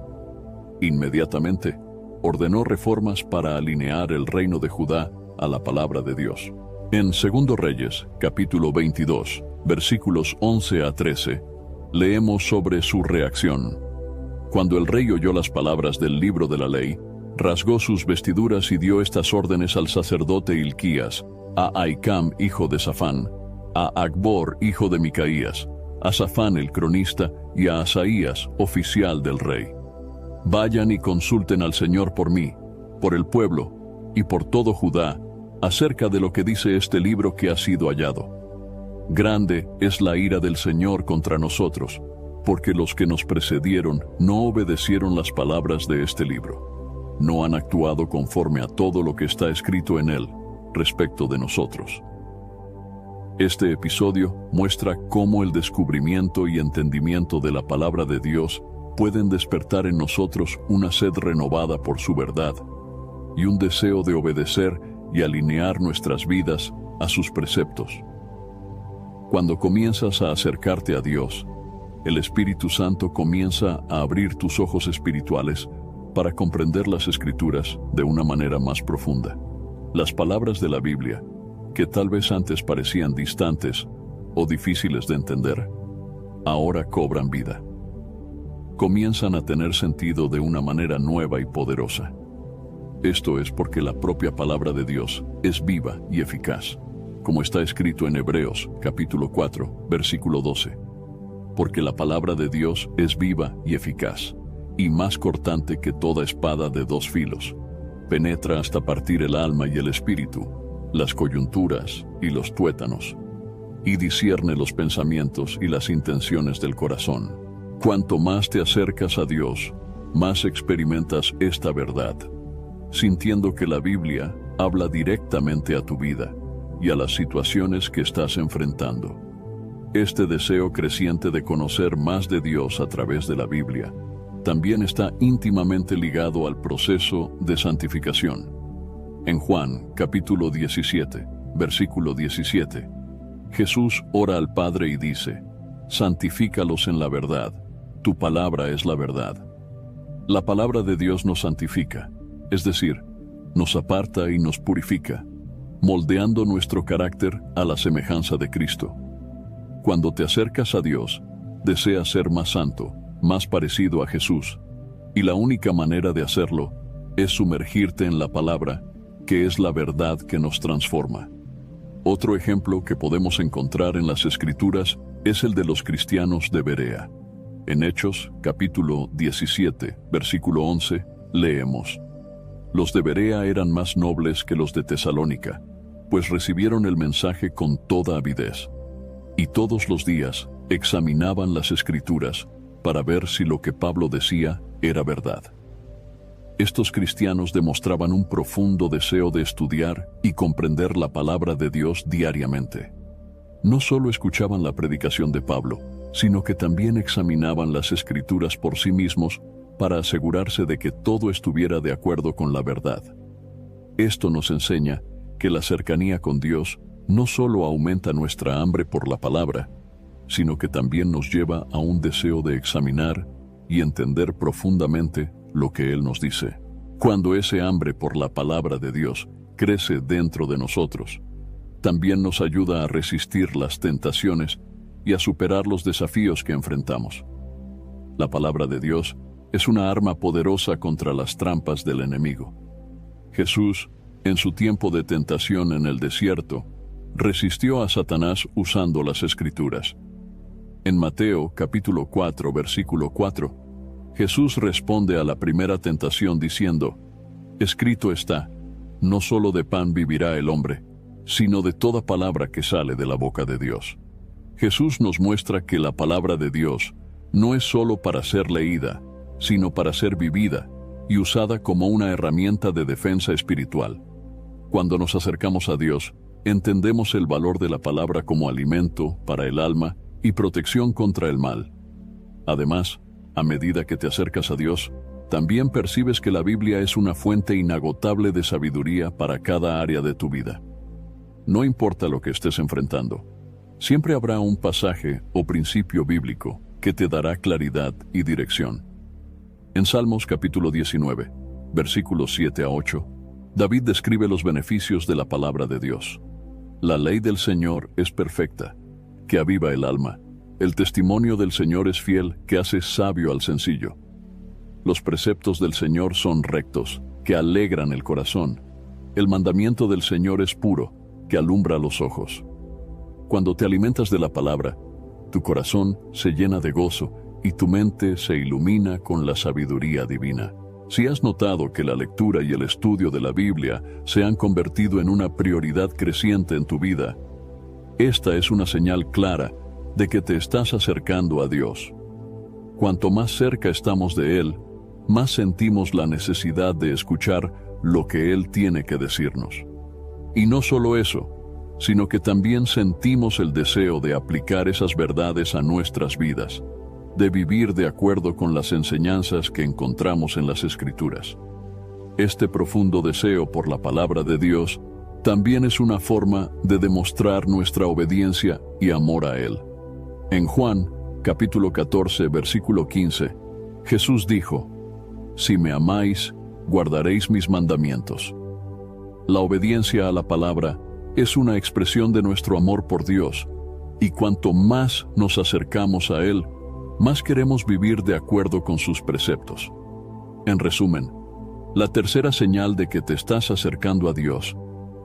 Inmediatamente, ordenó reformas para alinear el reino de Judá a la palabra de Dios. En 2 Reyes, capítulo 22, versículos 11 a 13, leemos sobre su reacción. Cuando el rey oyó las palabras del libro de la ley, rasgó sus vestiduras y dio estas órdenes al sacerdote Hilquías, a Ahicam, hijo de Safán, a Acbor, hijo de Micaías, a Safán el cronista y a Asaías, oficial del rey. Vayan y consulten al Señor por mí, por el pueblo y por todo Judá, acerca de lo que dice este libro que ha sido hallado. Grande es la ira del Señor contra nosotros, porque los que nos precedieron no obedecieron las palabras de este libro. No han actuado conforme a todo lo que está escrito en él, respecto de nosotros. Este episodio muestra cómo el descubrimiento y entendimiento de la palabra de Dios pueden despertar en nosotros una sed renovada por su verdad y un deseo de obedecer y alinear nuestras vidas a sus preceptos. Cuando comienzas a acercarte a Dios, el Espíritu Santo comienza a abrir tus ojos espirituales para comprender las Escrituras de una manera más profunda. Las palabras de la Biblia, que tal vez antes parecían distantes o difíciles de entender, ahora cobran vida. comienzan a tener sentido de una manera nueva y poderosa. Esto es porque la propia palabra de Dios es viva y eficaz, como está escrito en Hebreos capítulo 4, versículo 12. Porque la palabra de Dios es viva y eficaz, y más cortante que toda espada de dos filos. Penetra hasta partir el alma y el espíritu, las coyunturas y los tuétanos, y discierne los pensamientos y las intenciones del corazón. Cuanto más te acercas a Dios, más experimentas esta verdad, sintiendo que la Biblia habla directamente a tu vida y a las situaciones que estás enfrentando. Este deseo creciente de conocer más de Dios a través de la Biblia también está íntimamente ligado al proceso de santificación. En Juan, capítulo 17, versículo 17, Jesús ora al Padre y dice: «Santifícalos en la verdad, tu palabra es la verdad». La palabra de Dios nos santifica, es decir, nos aparta y nos purifica, moldeando nuestro carácter a la semejanza de Cristo. Cuando te acercas a Dios, deseas ser más santo, más parecido a Jesús, y la única manera de hacerlo es sumergirte en la palabra, que es la verdad que nos transforma. Otro ejemplo que podemos encontrar en las Escrituras es el de los cristianos de Berea. En Hechos, capítulo 17, versículo 11, leemos: «Los de Berea eran más nobles que los de Tesalónica, pues recibieron el mensaje con toda avidez, y todos los días examinaban las Escrituras para ver si lo que Pablo decía era verdad». Estos cristianos demostraban un profundo deseo de estudiar y comprender la palabra de Dios diariamente. No solo escuchaban la predicación de Pablo, sino que también examinaban las Escrituras por sí mismos para asegurarse de que todo estuviera de acuerdo con la verdad. Esto nos enseña que la cercanía con Dios no solo aumenta nuestra hambre por la palabra, sino que también nos lleva a un deseo de examinar y entender profundamente lo que Él nos dice. Cuando ese hambre por la palabra de Dios crece dentro de nosotros, también nos ayuda a resistir las tentaciones y a superar los desafíos que enfrentamos. La palabra de Dios es una arma poderosa contra las trampas del enemigo. Jesús, en su tiempo de tentación en el desierto, resistió a Satanás usando las Escrituras. En Mateo capítulo 4, versículo 4, Jesús responde a la primera tentación diciendo: «Escrito está, no solo de pan vivirá el hombre, sino de toda palabra que sale de la boca de Dios». Jesús nos muestra que la palabra de Dios no es solo para ser leída, sino para ser vivida y usada como una herramienta de defensa espiritual. Cuando nos acercamos a Dios, entendemos el valor de la palabra como alimento para el alma y protección contra el mal. Además, a medida que te acercas a Dios, también percibes que la Biblia es una fuente inagotable de sabiduría para cada área de tu vida. No importa lo que estés enfrentando, siempre habrá un pasaje o principio bíblico que te dará claridad y dirección. En Salmos capítulo 19, versículos 7 a 8, David describe los beneficios de la palabra de Dios. «La ley del Señor es perfecta, que aviva el alma. El testimonio del Señor es fiel, que hace sabio al sencillo. Los preceptos del Señor son rectos, que alegran el corazón. El mandamiento del Señor es puro, que alumbra los ojos». Cuando te alimentas de la palabra, tu corazón se llena de gozo y tu mente se ilumina con la sabiduría divina. Si has notado que la lectura y el estudio de la Biblia se han convertido en una prioridad creciente en tu vida, esta es una señal clara de que te estás acercando a Dios. Cuanto más cerca estamos de Él, más sentimos la necesidad de escuchar lo que Él tiene que decirnos. Y no solo eso, sino que también sentimos el deseo de aplicar esas verdades a nuestras vidas, de vivir de acuerdo con las enseñanzas que encontramos en las Escrituras. Este profundo deseo por la palabra de Dios también es una forma de demostrar nuestra obediencia y amor a Él. En Juan, capítulo 14, versículo 15, Jesús dijo: «Si me amáis, guardaréis mis mandamientos». La obediencia a la palabra es una expresión de nuestro amor por Dios, y cuanto más nos acercamos a Él, más queremos vivir de acuerdo con sus preceptos. En resumen, la tercera señal de que te estás acercando a Dios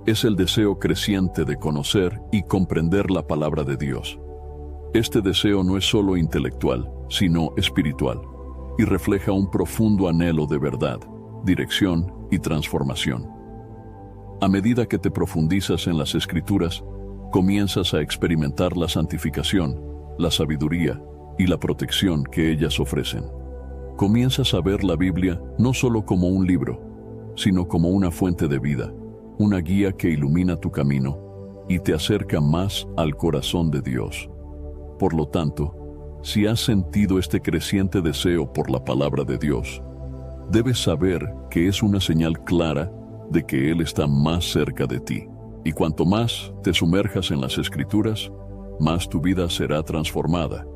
es el deseo creciente de conocer y comprender la palabra de Dios. Este deseo no es solo intelectual, sino espiritual, y refleja un profundo anhelo de verdad, dirección y transformación. A medida que te profundizas en las Escrituras, comienzas a experimentar la santificación, la sabiduría y la protección que ellas ofrecen. Comienzas a ver la Biblia no solo como un libro, sino como una fuente de vida, una guía que ilumina tu camino y te acerca más al corazón de Dios. Por lo tanto, si has sentido este creciente deseo por la palabra de Dios, debes saber que es una señal clara de que Él está más cerca de ti. Y cuanto más te sumerjas en las Escrituras, más tu vida será transformada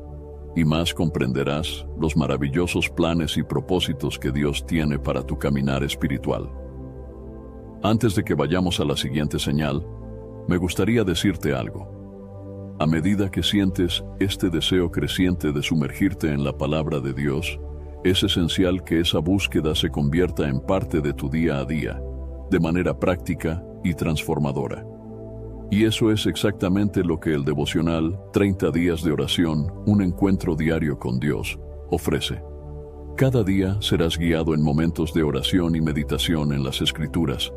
y más comprenderás los maravillosos planes y propósitos que Dios tiene para tu caminar espiritual. Antes de que vayamos a la siguiente señal, me gustaría decirte algo. A medida que sientes este deseo creciente de sumergirte en la palabra de Dios, es esencial que esa búsqueda se convierta en parte de tu día a día, de manera práctica y transformadora. Y eso es exactamente lo que el devocional 30 días de oración, un encuentro diario con Dios, ofrece. Cada día serás guiado en momentos de oración y meditación en las Escrituras,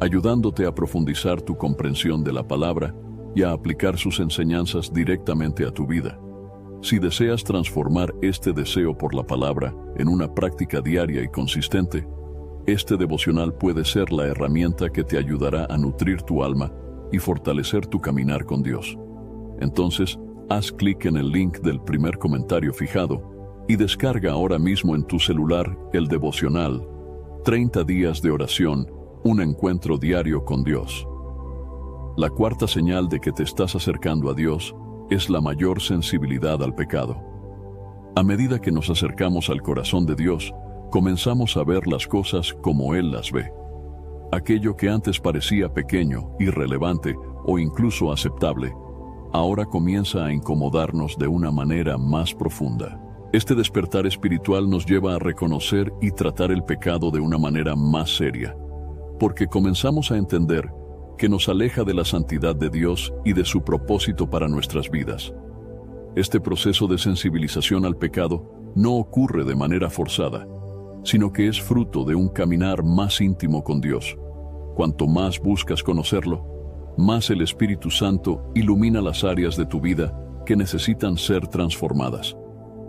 ayudándote a profundizar tu comprensión de la palabra y a aplicar sus enseñanzas directamente a tu vida. Si deseas transformar este deseo por la palabra en una práctica diaria y consistente, este devocional puede ser la herramienta que te ayudará a nutrir tu alma y fortalecer tu caminar con Dios. Entonces, haz clic en el link del primer comentario fijado y descarga ahora mismo en tu celular el devocional 30 días de oración, un encuentro diario con Dios. La cuarta señal de que te estás acercando a Dios es la mayor sensibilidad al pecado. A medida que nos acercamos al corazón de Dios, comenzamos a ver las cosas como Él las ve. Aquello que antes parecía pequeño, irrelevante o incluso aceptable, ahora comienza a incomodarnos de una manera más profunda. Este despertar espiritual nos lleva a reconocer y tratar el pecado de una manera más seria, porque comenzamos a entender que nos aleja de la santidad de Dios y de su propósito para nuestras vidas. Este proceso de sensibilización al pecado no ocurre de manera forzada, sino que es fruto de un caminar más íntimo con Dios. Cuanto más buscas conocerlo, más el Espíritu Santo ilumina las áreas de tu vida que necesitan ser transformadas.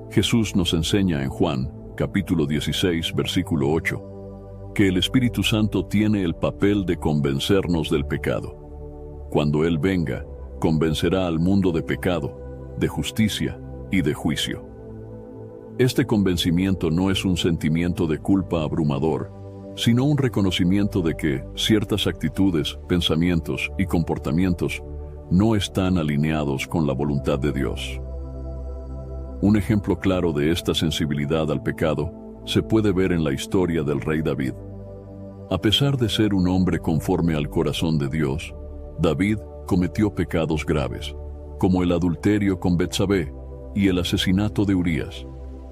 Jesús nos enseña en Juan, capítulo 16, versículo 8, que el Espíritu Santo tiene el papel de convencernos del pecado. Cuando Él venga, convencerá al mundo de pecado, de justicia y de juicio. Este convencimiento no es un sentimiento de culpa abrumador, sino un reconocimiento de que ciertas actitudes, pensamientos y comportamientos no están alineados con la voluntad de Dios. Un ejemplo claro de esta sensibilidad al pecado se puede ver en la historia del rey David. A pesar de ser un hombre conforme al corazón de Dios, David cometió pecados graves, como el adulterio con Betsabé y el asesinato de Urías.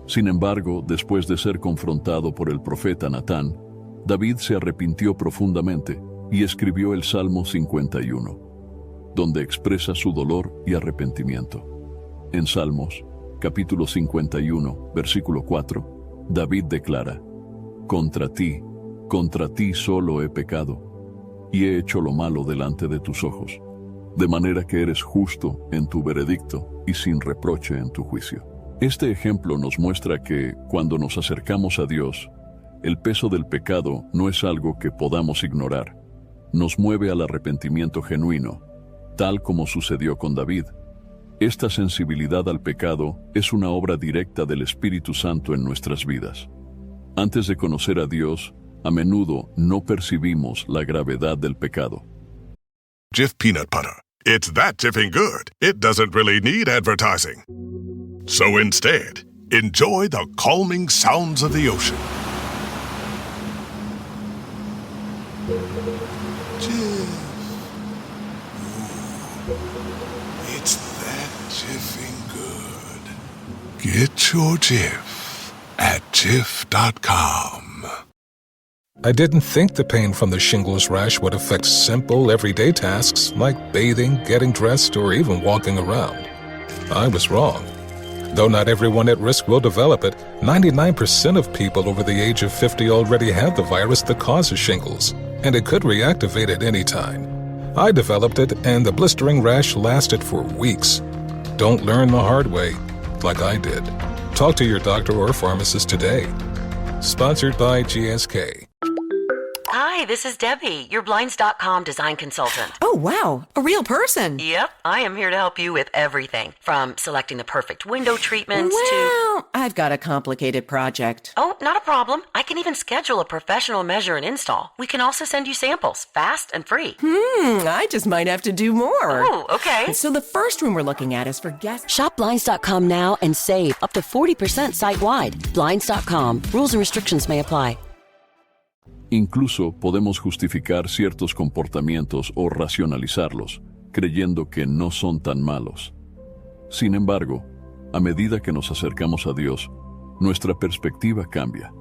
Sin embargo, después de ser confrontado por el profeta Natán, David se arrepintió profundamente y escribió el Salmo 51, donde expresa su dolor y arrepentimiento. En Salmos, capítulo 51, versículo 4, David declara: contra ti solo he pecado, y he hecho lo malo delante de tus ojos, de manera que eres justo en tu veredicto y sin reproche en tu juicio. Este ejemplo nos muestra que, cuando nos acercamos a Dios, el peso del pecado no es algo que podamos ignorar. Nos mueve al arrepentimiento genuino, tal como sucedió con David. Esta sensibilidad al pecado es una obra directa del Espíritu Santo en nuestras vidas. Antes de conocer a Dios, a menudo no percibimos la gravedad del pecado. Jif peanut butter. It's that jiffing good, it doesn't really need advertising. So instead, enjoy the calming sounds of the ocean. Jif. Ooh, it's that jiffing good. Get your Jif at Jif.com. I didn't think the pain from the shingles rash would affect simple, everyday tasks like bathing, getting dressed, or even walking around. I was wrong. Though not everyone at risk will develop it, 99% of people over the age of 50 already have the virus that causes shingles, and it could reactivate at any time. I developed it, and the blistering rash lasted for weeks. Don't learn the hard way, like I did. Talk to your doctor or pharmacist today. Sponsored by GSK. Hi, this is Debbie, your Blinds.com design consultant. Oh, wow, a real person. Yep, I am here to help you with everything, from selecting the perfect window treatments to... Well, I've got a complicated project. Oh, not a problem. I can even schedule a professional measure and install. We can also send you samples, fast and free. I just might have to do more. Oh, okay. So the first room we're looking at is for guests. Shop Blinds.com now and save up to 40% site-wide. Blinds.com. Rules and restrictions may apply. Incluso podemos justificar ciertos comportamientos o racionalizarlos, creyendo que no son tan malos. Sin embargo, a medida que nos acercamos a Dios, nuestra perspectiva cambia.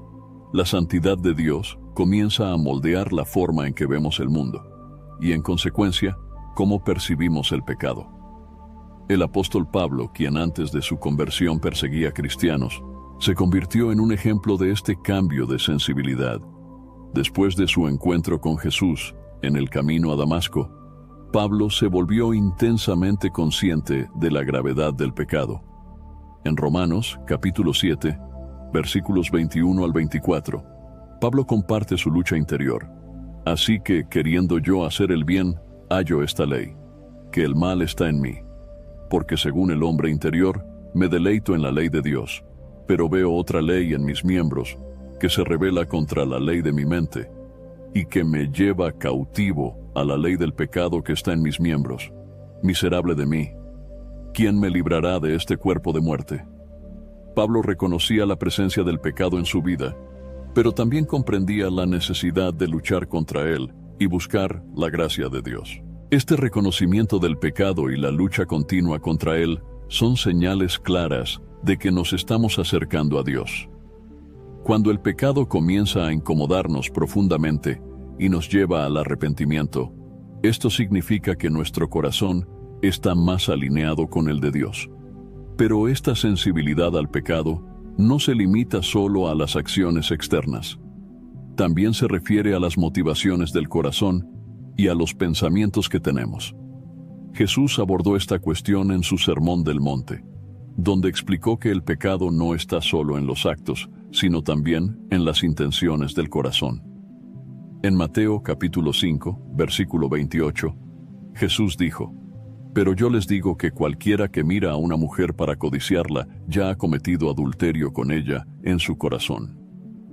La santidad de Dios comienza a moldear la forma en que vemos el mundo, y en consecuencia, cómo percibimos el pecado. El apóstol Pablo, quien antes de su conversión perseguía a cristianos, se convirtió en un ejemplo de este cambio de sensibilidad. Después de su encuentro con Jesús en el camino a Damasco, Pablo se volvió intensamente consciente de la gravedad del pecado. En Romanos, capítulo 7, versículos 21 al 24, Pablo comparte su lucha interior. Así que, queriendo yo hacer el bien, hallo esta ley, que el mal está en mí. Porque según el hombre interior, me deleito en la ley de Dios, pero veo otra ley en mis miembros, que se rebela contra la ley de mi mente, y que me lleva cautivo a la ley del pecado que está en mis miembros. Miserable de mí, ¿quién me librará de este cuerpo de muerte? Pablo reconocía la presencia del pecado en su vida, pero también comprendía la necesidad de luchar contra él y buscar la gracia de Dios. Este reconocimiento del pecado y la lucha continua contra él son señales claras de que nos estamos acercando a Dios. Cuando el pecado comienza a incomodarnos profundamente y nos lleva al arrepentimiento, esto significa que nuestro corazón está más alineado con el de Dios. Pero esta sensibilidad al pecado no se limita solo a las acciones externas. También se refiere a las motivaciones del corazón y a los pensamientos que tenemos. Jesús abordó esta cuestión en su Sermón del Monte, donde explicó que el pecado no está solo en los actos, sino también en las intenciones del corazón. En Mateo capítulo 5, versículo 28, Jesús dijo: Pero yo les digo que cualquiera que mira a una mujer para codiciarla ya ha cometido adulterio con ella en su corazón.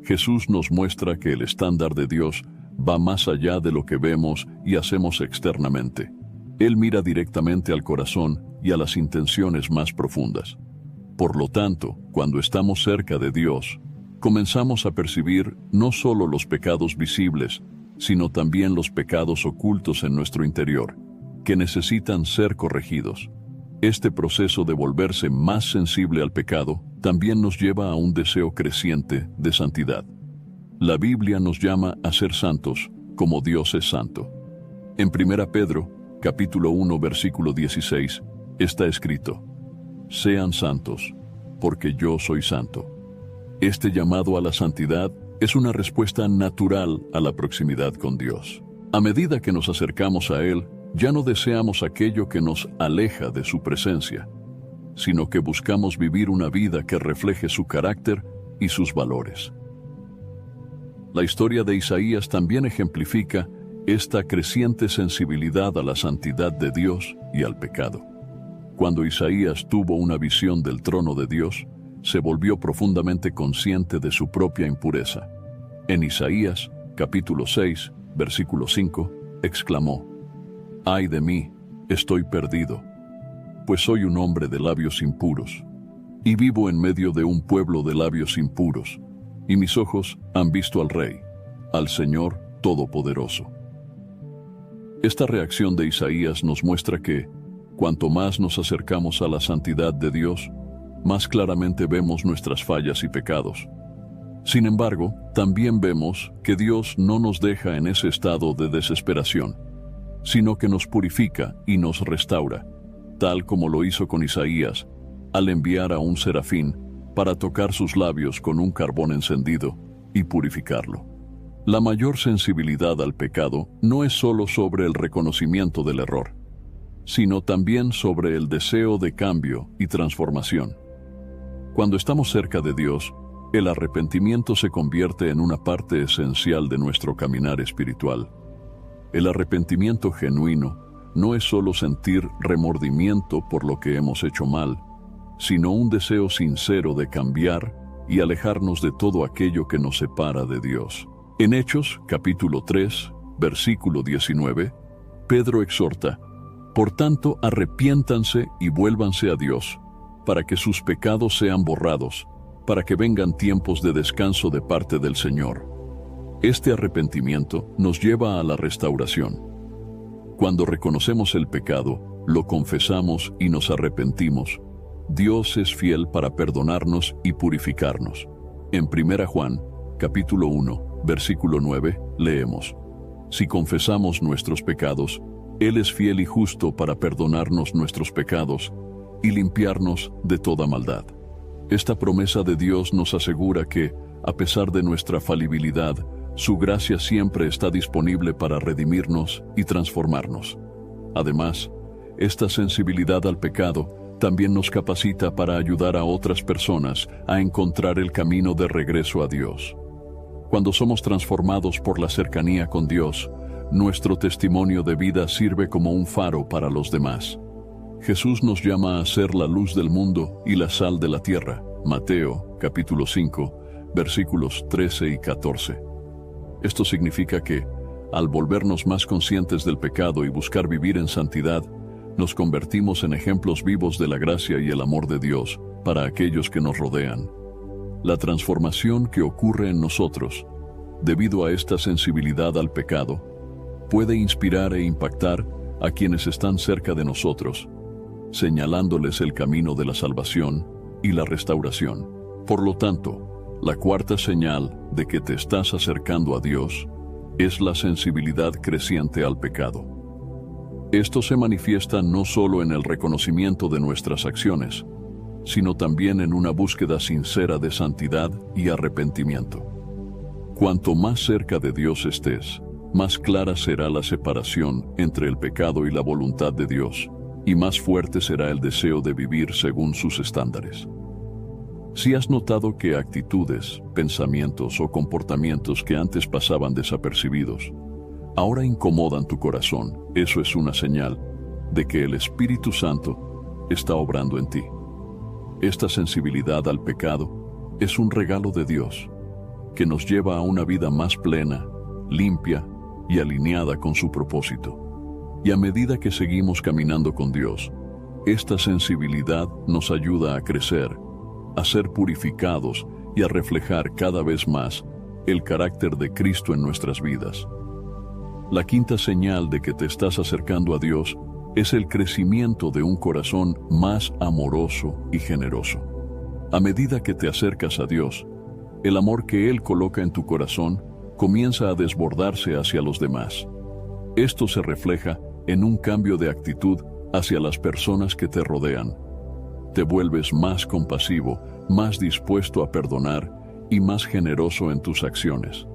Jesús nos muestra que el estándar de Dios va más allá de lo que vemos y hacemos externamente. Él mira directamente al corazón y a las intenciones más profundas. Por lo tanto, cuando estamos cerca de Dios, comenzamos a percibir no solo los pecados visibles, sino también los pecados ocultos en nuestro interior, que necesitan ser corregidos. Este proceso de volverse más sensible al pecado también nos lleva a un deseo creciente de santidad. La Biblia nos llama a ser santos como Dios es santo. En 1 Pedro, capítulo 1, versículo 16, está escrito: Sean santos, porque yo soy santo. Este llamado a la santidad es una respuesta natural a la proximidad con Dios. A medida que nos acercamos a Él, ya no deseamos aquello que nos aleja de su presencia, sino que buscamos vivir una vida que refleje su carácter y sus valores. La historia de Isaías también ejemplifica esta creciente sensibilidad a la santidad de Dios y al pecado. Cuando Isaías tuvo una visión del trono de Dios, se volvió profundamente consciente de su propia impureza. En Isaías, capítulo 6, versículo 5, exclamó: «Ay de mí, estoy perdido, pues soy un hombre de labios impuros, y vivo en medio de un pueblo de labios impuros, y mis ojos han visto al Rey, al Señor Todopoderoso». Esta reacción de Isaías nos muestra que, cuanto más nos acercamos a la santidad de Dios, más claramente vemos nuestras fallas y pecados. Sin embargo, también vemos que Dios no nos deja en ese estado de desesperación, sino que nos purifica y nos restaura, tal como lo hizo con Isaías, al enviar a un serafín para tocar sus labios con un carbón encendido y purificarlo. La mayor sensibilidad al pecado no es solo sobre el reconocimiento del error, sino también sobre el deseo de cambio y transformación. Cuando estamos cerca de Dios, el arrepentimiento se convierte en una parte esencial de nuestro caminar espiritual. El arrepentimiento genuino no es solo sentir remordimiento por lo que hemos hecho mal, sino un deseo sincero de cambiar y alejarnos de todo aquello que nos separa de Dios. En Hechos, capítulo 3, versículo 19, Pedro exhorta: «Por tanto, arrepiéntanse y vuélvanse a Dios, para que sus pecados sean borrados, para que vengan tiempos de descanso de parte del Señor». Este arrepentimiento nos lleva a la restauración. Cuando reconocemos el pecado, lo confesamos y nos arrepentimos, Dios es fiel para perdonarnos y purificarnos. En 1 Juan, capítulo 1, versículo 9, leemos: «Si confesamos nuestros pecados, Él es fiel y justo para perdonarnos nuestros pecados y limpiarnos de toda maldad». Esta promesa de Dios nos asegura que, a pesar de nuestra falibilidad, su gracia siempre está disponible para redimirnos y transformarnos. Además, esta sensibilidad al pecado también nos capacita para ayudar a otras personas a encontrar el camino de regreso a Dios. Cuando somos transformados por la cercanía con Dios, nuestro testimonio de vida sirve como un faro para los demás. Jesús nos llama a ser la luz del mundo y la sal de la tierra. Mateo, capítulo 5, versículos 13 y 14. Esto significa que, al volvernos más conscientes del pecado y buscar vivir en santidad, nos convertimos en ejemplos vivos de la gracia y el amor de Dios para aquellos que nos rodean. La transformación que ocurre en nosotros, debido a esta sensibilidad al pecado, puede inspirar e impactar a quienes están cerca de nosotros, señalándoles el camino de la salvación y la restauración. Por lo tanto, la cuarta señal de que te estás acercando a Dios es la sensibilidad creciente al pecado. Esto se manifiesta no solo en el reconocimiento de nuestras acciones, sino también en una búsqueda sincera de santidad y arrepentimiento. Cuanto más cerca de Dios estés, más clara será la separación entre el pecado y la voluntad de Dios, y más fuerte será el deseo de vivir según sus estándares. Si has notado que actitudes, pensamientos o comportamientos que antes pasaban desapercibidos, ahora incomodan tu corazón, eso es una señal de que el Espíritu Santo está obrando en ti. Esta sensibilidad al pecado es un regalo de Dios, que nos lleva a una vida más plena, limpia y alineada con su propósito. Y a medida que seguimos caminando con Dios, esta sensibilidad nos ayuda a crecer, a ser purificados y a reflejar cada vez más el carácter de Cristo en nuestras vidas. La quinta señal de que te estás acercando a Dios es el crecimiento de un corazón más amoroso y generoso. A medida que te acercas a Dios, el amor que Él coloca en tu corazón comienza a desbordarse hacia los demás. Esto se refleja en un cambio de actitud hacia las personas que te rodean. Te vuelves más compasivo, más dispuesto a perdonar y más generoso en tus acciones.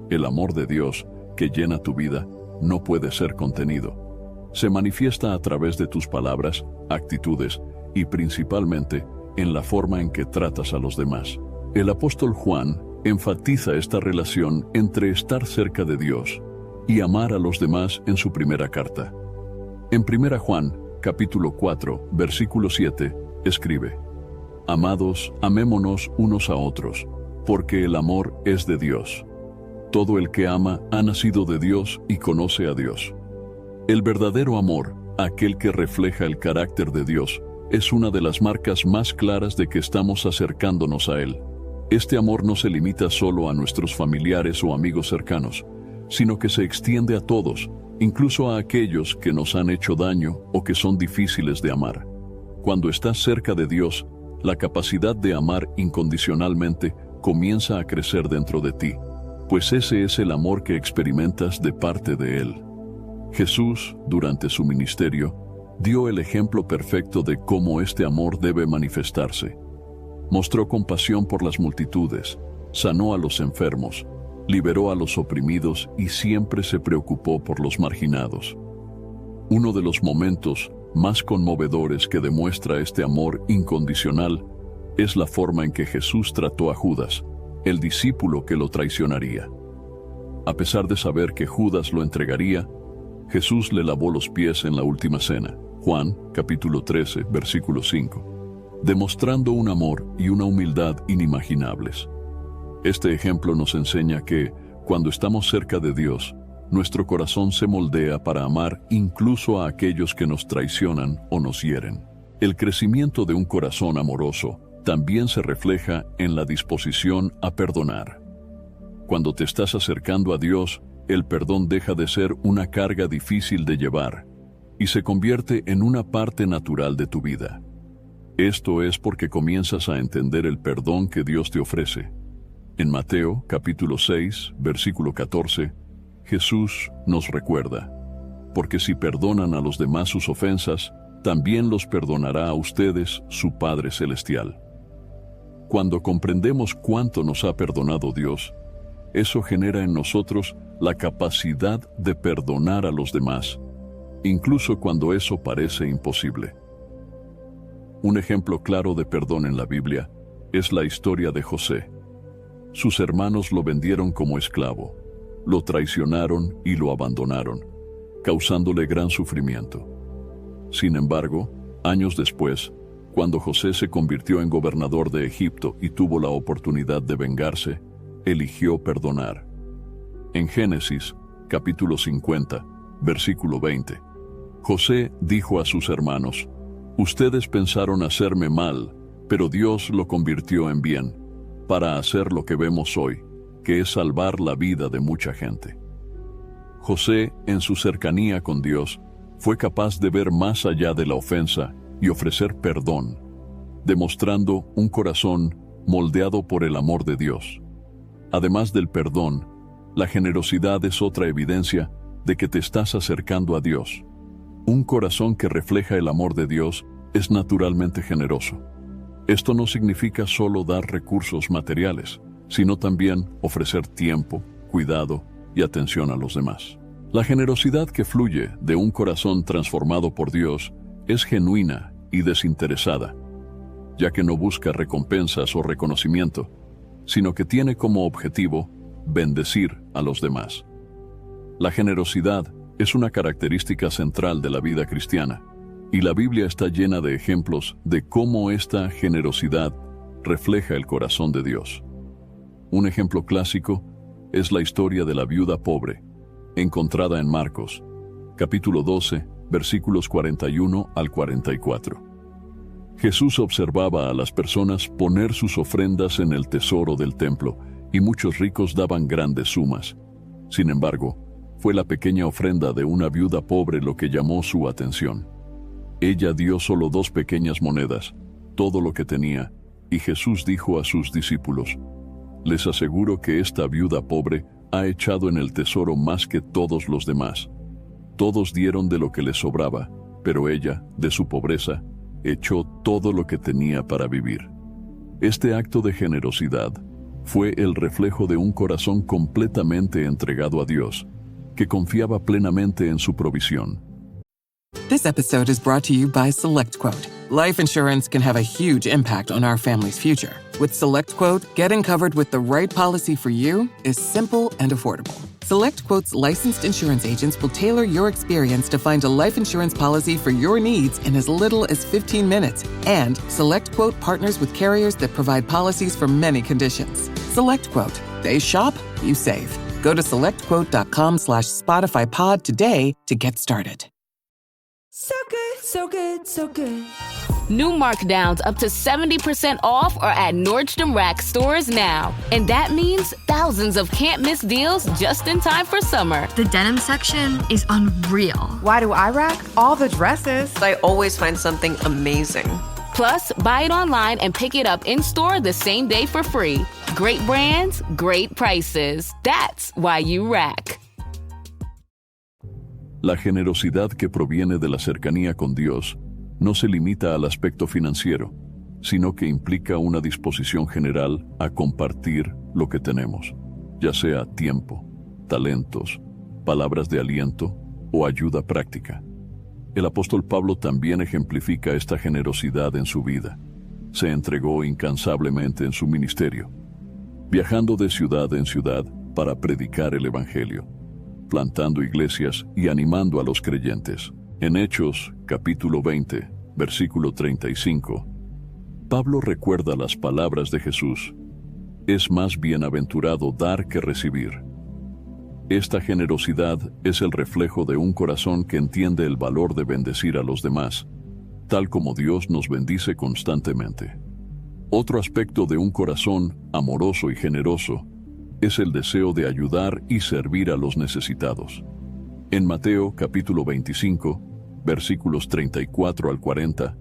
El amor de Dios que llena tu vida no puede ser contenido. Se manifiesta a través de tus palabras, actitudes y principalmente en la forma en que tratas a los demás. El apóstol Juan enfatiza esta relación entre estar cerca de Dios y amar a los demás en su primera carta. En 1 Juan, capítulo 4, versículo 7, escribe: «Amados, amémonos unos a otros, porque el amor es de Dios. Todo el que ama ha nacido de Dios y conoce a Dios». El verdadero amor, aquel que refleja el carácter de Dios, es una de las marcas más claras de que estamos acercándonos a Él. Este amor no se limita solo a nuestros familiares o amigos cercanos, sino que se extiende a todos, incluso a aquellos que nos han hecho daño o que son difíciles de amar. Cuando estás cerca de Dios, la capacidad de amar incondicionalmente comienza a crecer dentro de ti, pues ese es el amor que experimentas de parte de Él. Jesús, durante su ministerio, dio el ejemplo perfecto de cómo este amor debe manifestarse. Mostró compasión por las multitudes, sanó a los enfermos, liberó a los oprimidos y siempre se preocupó por los marginados. Uno de los momentos más conmovedores que demuestra este amor incondicional es la forma en que Jesús trató a Judas, el discípulo que lo traicionaría. A pesar de saber que Judas lo entregaría, Jesús le lavó los pies en la última cena. Juan, capítulo 13, versículo 5, demostrando un amor y una humildad inimaginables. Este ejemplo nos enseña que, cuando estamos cerca de Dios, nuestro corazón se moldea para amar incluso a aquellos que nos traicionan o nos hieren. El crecimiento de un corazón amoroso también se refleja en la disposición a perdonar. Cuando te estás acercando a Dios, el perdón deja de ser una carga difícil de llevar y se convierte en una parte natural de tu vida. Esto es porque comienzas a entender el perdón que Dios te ofrece. En Mateo, capítulo 6, versículo 14, Jesús nos recuerda: porque si perdonan a los demás sus ofensas, también los perdonará a ustedes su Padre Celestial. Cuando comprendemos cuánto nos ha perdonado Dios, eso genera en nosotros la capacidad de perdonar a los demás, incluso cuando eso parece imposible. Un ejemplo claro de perdón en la Biblia es la historia de José. Sus hermanos lo vendieron como esclavo, lo traicionaron y lo abandonaron, causándole gran sufrimiento. Sin embargo, años después, cuando José se convirtió en gobernador de Egipto y tuvo la oportunidad de vengarse, eligió perdonar. En Génesis, capítulo 50, versículo 20, José dijo a sus hermanos: ustedes pensaron hacerme mal, pero Dios lo convirtió en bien, para hacer lo que vemos hoy, que es salvar la vida de mucha gente. José, en su cercanía con Dios, fue capaz de ver más allá de la ofensa y ofrecer perdón, demostrando un corazón moldeado por el amor de Dios. Además del perdón, la generosidad es otra evidencia de que te estás acercando a Dios. Un corazón que refleja el amor de Dios es naturalmente generoso. Esto no significa solo dar recursos materiales, sino también ofrecer tiempo, cuidado y atención a los demás. La generosidad que fluye de un corazón transformado por Dios es genuina y desinteresada, ya que no busca recompensas o reconocimiento, sino que tiene como objetivo bendecir a los demás. La generosidad es una característica central de la vida cristiana, y la Biblia está llena de ejemplos de cómo esta generosidad refleja el corazón de Dios. Un ejemplo clásico es la historia de la viuda pobre, encontrada en Marcos, capítulo 12, versículos 41 al 44. Jesús observaba a las personas poner sus ofrendas en el tesoro del templo, y muchos ricos daban grandes sumas. Sin embargo, fue la pequeña ofrenda de una viuda pobre lo que llamó su atención. Ella dio solo 2 pequeñas monedas, todo lo que tenía, y Jesús dijo a sus discípulos: les aseguro que esta viuda pobre ha echado en el tesoro más que todos los demás. Todos dieron de lo que les sobraba, pero ella, de su pobreza, echó todo lo que tenía para vivir. Este acto de generosidad fue el reflejo de un corazón completamente entregado a Dios, que confiaba plenamente en su provisión. This episode is brought to you by SelectQuote. Life insurance can have a huge impact on our family's future. With SelectQuote, getting covered with the right policy for you is simple and affordable. SelectQuote's licensed insurance agents will tailor your experience to find a life insurance policy for your needs in as little as 15 minutes. And SelectQuote partners with carriers that provide policies for many conditions. SelectQuote. They shop, you save. Go to SelectQuote.com/SpotifyPod today to get started. So good, so good, so good. New markdowns up to 70% off are at Nordstrom Rack stores now. And that means thousands of can't-miss deals just in time for summer. The denim section is unreal. Why do I rack? All the dresses. I always find something amazing. Plus, buy it online and pick it up in-store the same day for free. Great brands, great prices. That's why you Rack. La generosidad que proviene de la cercanía con Dios no se limita al aspecto financiero, sino que implica una disposición general a compartir lo que tenemos, ya sea tiempo, talentos, palabras de aliento o ayuda práctica. El apóstol Pablo también ejemplifica esta generosidad en su vida. Se entregó incansablemente en su ministerio, viajando de ciudad en ciudad para predicar el Evangelio, plantando iglesias y animando a los creyentes. En Hechos, capítulo 20, versículo 35, Pablo recuerda las palabras de Jesús: es más bienaventurado dar que recibir. Esta generosidad es el reflejo de un corazón que entiende el valor de bendecir a los demás, tal como Dios nos bendice constantemente. Otro aspecto de un corazón amoroso y generoso es el deseo de ayudar y servir a los necesitados. En Mateo capítulo 25, versículos 34 al 40,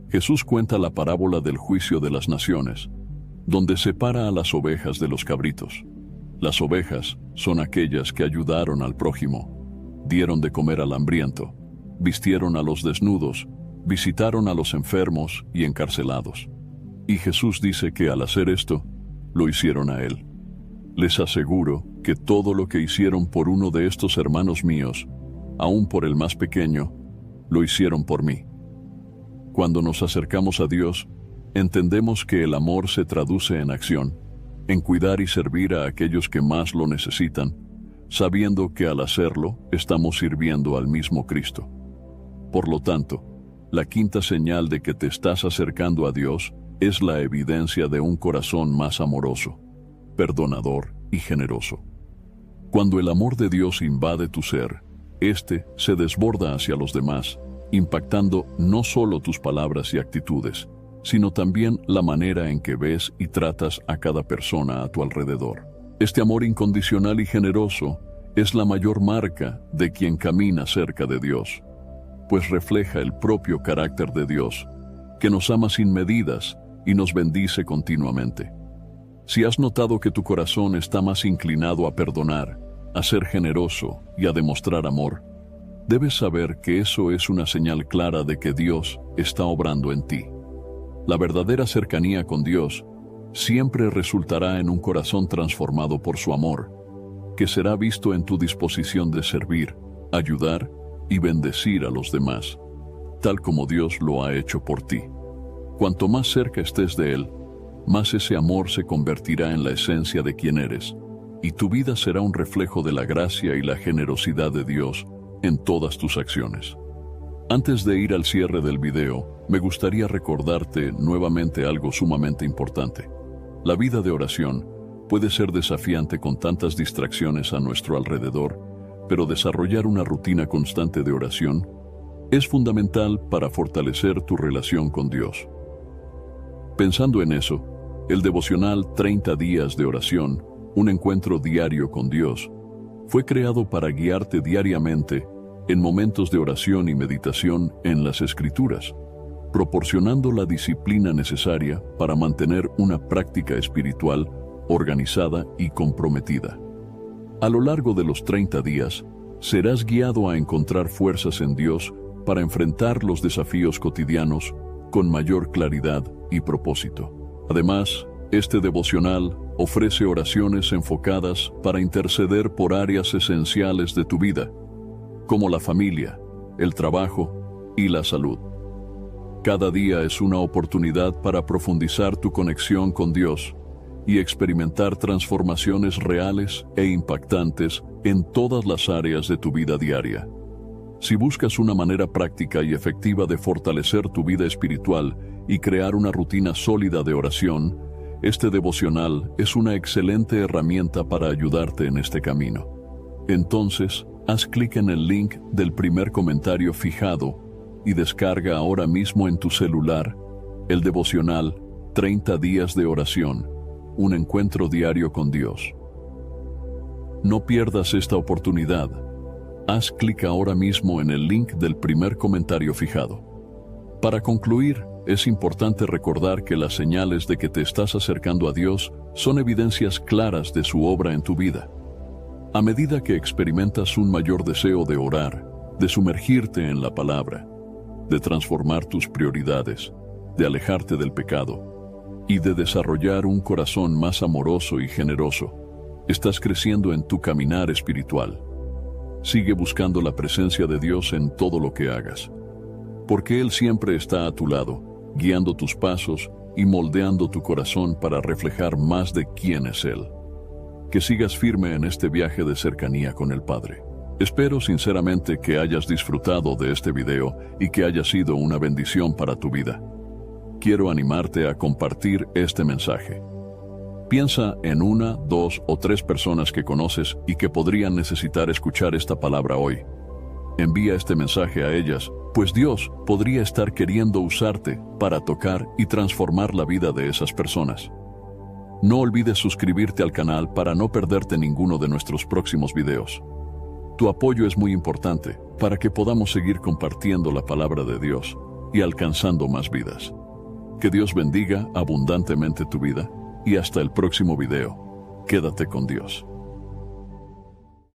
Jesús cuenta la parábola del juicio de las naciones, donde separa a las ovejas de los cabritos. Las ovejas son aquellas que ayudaron al prójimo, dieron de comer al hambriento, vistieron a los desnudos, visitaron a los enfermos y encarcelados. Y Jesús dice que al hacer esto, lo hicieron a Él. Les aseguro que todo lo que hicieron por uno de estos hermanos míos, aun por el más pequeño, lo hicieron por mí. Cuando nos acercamos a Dios, entendemos que el amor se traduce en acción, en cuidar y servir a aquellos que más lo necesitan, sabiendo que al hacerlo estamos sirviendo al mismo Cristo. Por lo tanto, la quinta señal de que te estás acercando a Dios es la evidencia de un corazón más amoroso, perdonador y generoso. Cuando el amor de Dios invade tu ser, éste se desborda hacia los demás, impactando no solo tus palabras y actitudes, sino también la manera en que ves y tratas a cada persona a tu alrededor. Este amor incondicional y generoso es la mayor marca de quien camina cerca de Dios, pues refleja el propio carácter de Dios, que nos ama sin medidas y nos bendice continuamente. Si has notado que tu corazón está más inclinado a perdonar, a ser generoso y a demostrar amor, debes saber que eso es una señal clara de que Dios está obrando en ti. La verdadera cercanía con Dios siempre resultará en un corazón transformado por su amor, que será visto en tu disposición de servir, ayudar y bendecir a los demás, tal como Dios lo ha hecho por ti. Cuanto más cerca estés de Él, más ese amor se convertirá en la esencia de quien eres, y tu vida será un reflejo de la gracia y la generosidad de Dios en todas tus acciones. Antes de ir al cierre del video, me gustaría recordarte nuevamente algo sumamente importante. La vida de oración puede ser desafiante con tantas distracciones a nuestro alrededor, pero desarrollar una rutina constante de oración es fundamental para fortalecer tu relación con Dios. Pensando en eso, el devocional 30 días de oración, un encuentro diario con Dios, fue creado para guiarte diariamente en momentos de oración y meditación en las Escrituras, proporcionando la disciplina necesaria para mantener una práctica espiritual organizada y comprometida. A lo largo de los 30 días, serás guiado a encontrar fuerzas en Dios para enfrentar los desafíos cotidianos con mayor claridad y propósito. Además, este devocional ofrece oraciones enfocadas para interceder por áreas esenciales de tu vida, como la familia, el trabajo y la salud. Cada día es una oportunidad para profundizar tu conexión con Dios y experimentar transformaciones reales e impactantes en todas las áreas de tu vida diaria. Si buscas una manera práctica y efectiva de fortalecer tu vida espiritual y crear una rutina sólida de oración, este devocional es una excelente herramienta para ayudarte en este camino. Entonces, haz clic en el link del primer comentario fijado y descarga ahora mismo en tu celular el devocional 30 días de oración, un encuentro diario con Dios. No pierdas esta oportunidad. Haz clic ahora mismo en el link del primer comentario fijado. Para concluir, es importante recordar que las señales de que te estás acercando a Dios son evidencias claras de su obra en tu vida. A medida que experimentas un mayor deseo de orar, de sumergirte en la palabra, de transformar tus prioridades, de alejarte del pecado y de desarrollar un corazón más amoroso y generoso, estás creciendo en tu caminar espiritual. Sigue buscando la presencia de Dios en todo lo que hagas, porque Él siempre está a tu lado, guiando tus pasos y moldeando tu corazón para reflejar más de quién es Él. Que sigas firme en este viaje de cercanía con el Padre. Espero sinceramente que hayas disfrutado de este video y que haya sido una bendición para tu vida. Quiero animarte a compartir este mensaje. Piensa en 1, 2 o 3 personas que conoces y que podrían necesitar escuchar esta palabra hoy. Envía este mensaje a ellas, pues Dios podría estar queriendo usarte para tocar y transformar la vida de esas personas. No olvides suscribirte al canal para no perderte ninguno de nuestros próximos videos. Tu apoyo es muy importante para que podamos seguir compartiendo la palabra de Dios y alcanzando más vidas. Que Dios bendiga abundantemente tu vida y hasta el próximo video. Quédate con Dios.